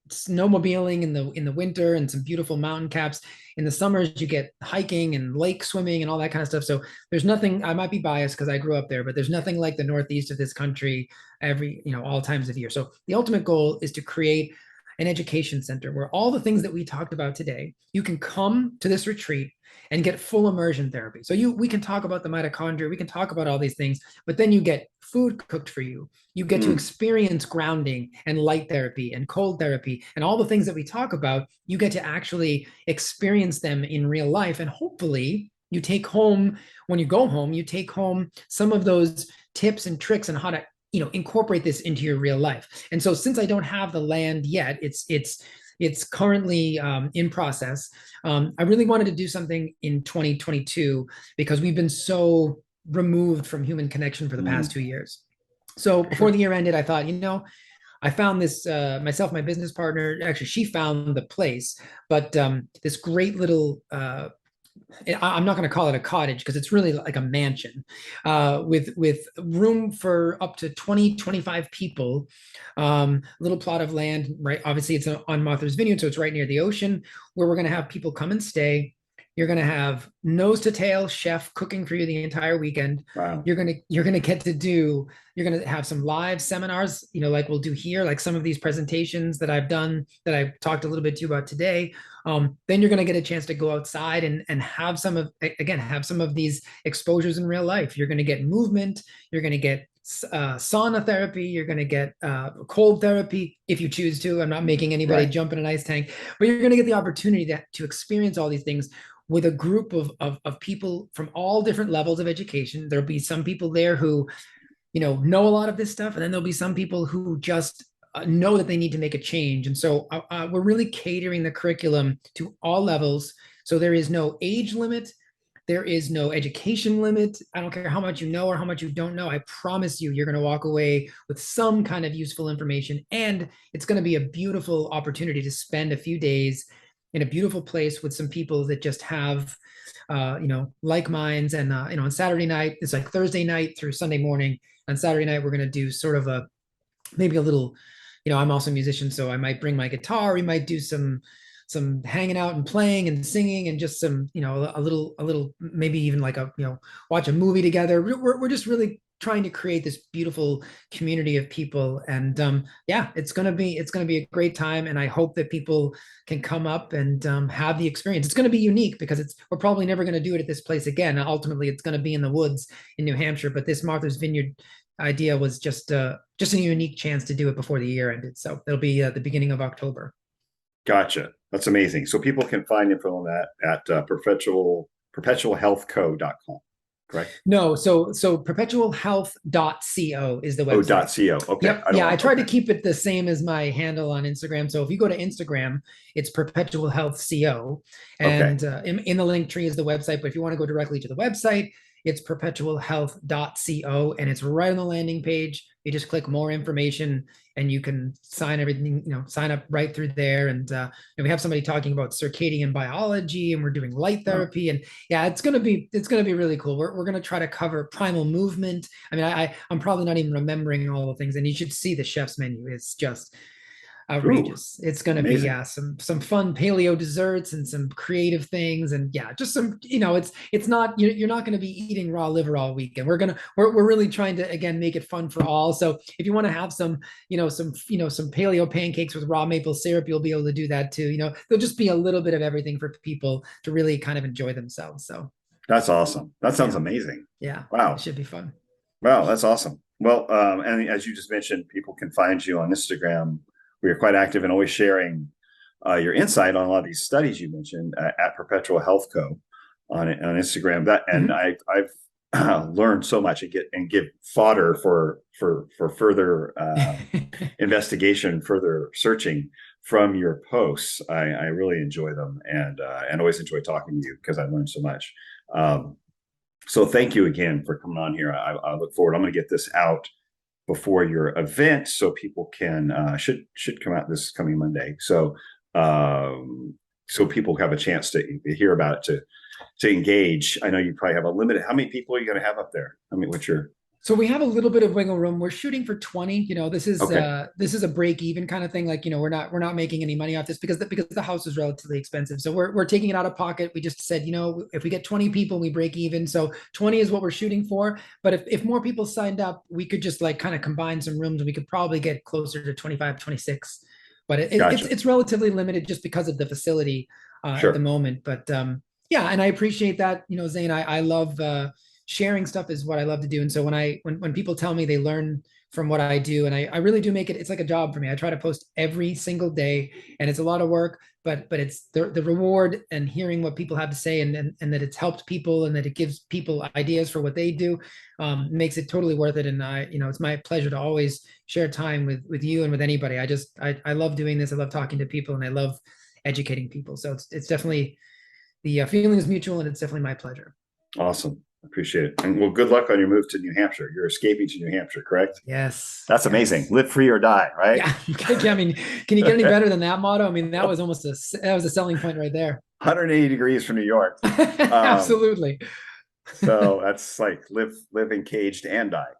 snowmobiling in the winter and some beautiful mountain caps. In the summers, you get hiking and lake swimming and all that kind of stuff. So there's nothing, I might be biased because I grew up there, but there's nothing like the northeast of this country all times of year. So the ultimate goal is to create an education center where all the things that we talked about today, you can come to this retreat and get full immersion therapy. So we can talk about the mitochondria, we can talk about all these things, but then you get food cooked for you. You get to mm, experience grounding and light therapy and cold therapy and all the things that we talk about. You get to actually experience them in real life, and hopefully you take home when you go home, you take home some of those tips and tricks on how to incorporate this into your real life. And so since I don't have the land yet, it's currently in process. I really wanted to do something in 2022 because we've been so removed from human connection for the past mm. 2 years. So before the year ended, I thought, I found this myself, my business partner. Actually, she found the place, but this great little I'm not going to call it a cottage because it's really like a mansion with room for up to 20-25 people. Little plot of land, right? Obviously, it's on Martha's Vineyard, so it's right near the ocean where we're going to have people come and stay. You're going to have nose to tail chef cooking for you the entire weekend. Wow. You're going to get to do you're going to have some live seminars, like we'll do here, like some of these presentations that I've done that I've talked a little bit to you about today. Then you're going to get a chance to go outside and have some of these exposures in real life. You're going to get movement. You're going to get sauna therapy. You're going to get cold therapy if you choose to. I'm not making anybody Right. jump in an ice tank, but you're going to get the opportunity to experience all these things with a group of people from all different levels of education. There'll be some people there who know a lot of this stuff, and then there'll be some people who just know that they need to make a change. And so we're really catering the curriculum to all levels. So there is no age limit, there is no education limit. I don't care how much you know or how much you don't know. I promise you're going to walk away with some kind of useful information, and it's going to be a beautiful opportunity to spend a few days in a beautiful place with some people that just have like minds. And on Saturday night, it's like Thursday night through Sunday morning. On Saturday night, we're going to do sort of maybe a little, I'm also a musician, so I might bring my guitar. We might do some hanging out and playing and singing and just some, a little, maybe even like watch a movie together. We're just really trying to create this beautiful community of people. And yeah, it's gonna be a great time. And I hope that people can come up and have the experience. It's gonna be unique because we're probably never gonna do it at this place again. Ultimately, it's gonna be in the woods in New Hampshire, but this Martha's Vineyard idea was just a unique chance to do it before the year ended. So it'll be the beginning of October. Gotcha. That's amazing. So people can find info on that at perpetualhealthco.com. Correct? No, so perpetualhealth.co is the Oh, website. .co. Okay. Yep. I tried to keep it the same as my handle on Instagram. So if you go to Instagram, it's Perpetual Health CO, and in the link tree is the website. But if you want to go directly to the website, it's perpetualhealth.co, and it's right on the landing page. You just click more information, and you can sign everything, sign up right through there. And we have somebody talking about circadian biology, and we're doing light therapy, and yeah, it's gonna be really cool. We're gonna try to cover primal movement. I mean, I'm probably not even remembering all the things, and you should see the chef's menu. It's just outrageous. It's going to be some fun paleo desserts and some creative things, and just some, it's not, you're not going to be eating raw liver all weekend. We're really trying to, again, make it fun for all. So if you want to have some paleo pancakes with raw maple syrup, you'll be able to do that too. There'll just be a little bit of everything for people to really kind of enjoy themselves. So that's awesome. That sounds amazing. Yeah. Wow. It should be fun. Wow. That's awesome. Well, and as you just mentioned, people can find you on Instagram. We are quite active and always sharing your insight on a lot of these studies you mentioned at Perpetual Health Co. on Instagram. And I've learned so much and give fodder for further investigation, further searching from your posts. I really enjoy them and always enjoy talking to you because I learned so much. So thank you again for coming on here. I look forward. I'm going to get this out before your event, so people can should come out this coming Monday. So so people have a chance to hear about it, to engage. I know you probably have a limited. How many people are you going to have up there? I mean, what's your? So we have a little bit of wiggle room. We're shooting for 20. This is a break even kind of thing. Like, we're not making any money off this because the house is relatively expensive. So we're taking it out of pocket. We just said, if we get 20 people, we break even. So 20 is what we're shooting for. But if more people signed up, we could just like kind of combine some rooms, and we could probably get closer to 25, 26. But it's relatively limited just because of the facility at the moment. But and I appreciate that. Zane, I love sharing stuff is what I love to do. And so when people tell me they learn from what I do, and I really do make it's like a job for me. I try to post every single day, and it's a lot of work, but it's the reward and hearing what people have to say, and that it's helped people, and that it gives people ideas for what they do, makes it totally worth it. And it's my pleasure to always share time with you and with anybody. I love doing this. I love talking to people, and I love educating people. So it's definitely, the feeling is mutual, and it's definitely my pleasure. Awesome. Appreciate it. And well, good luck on your move to New Hampshire. You're escaping to New Hampshire, correct? Yes. That's amazing. Live free or die, right? Yeah. I mean, can you get any better than that motto? I mean, that was a selling point right there. 180 degrees from New York. Absolutely. So that's like live encaged and die.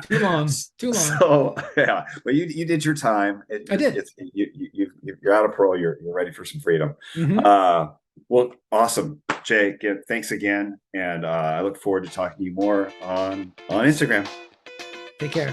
Too long. So yeah, well, you did your time. I did. You're out of parole. You're ready for some freedom. Well, awesome, Jay. Thanks again, and I look forward to talking to you more on Instagram. Take care.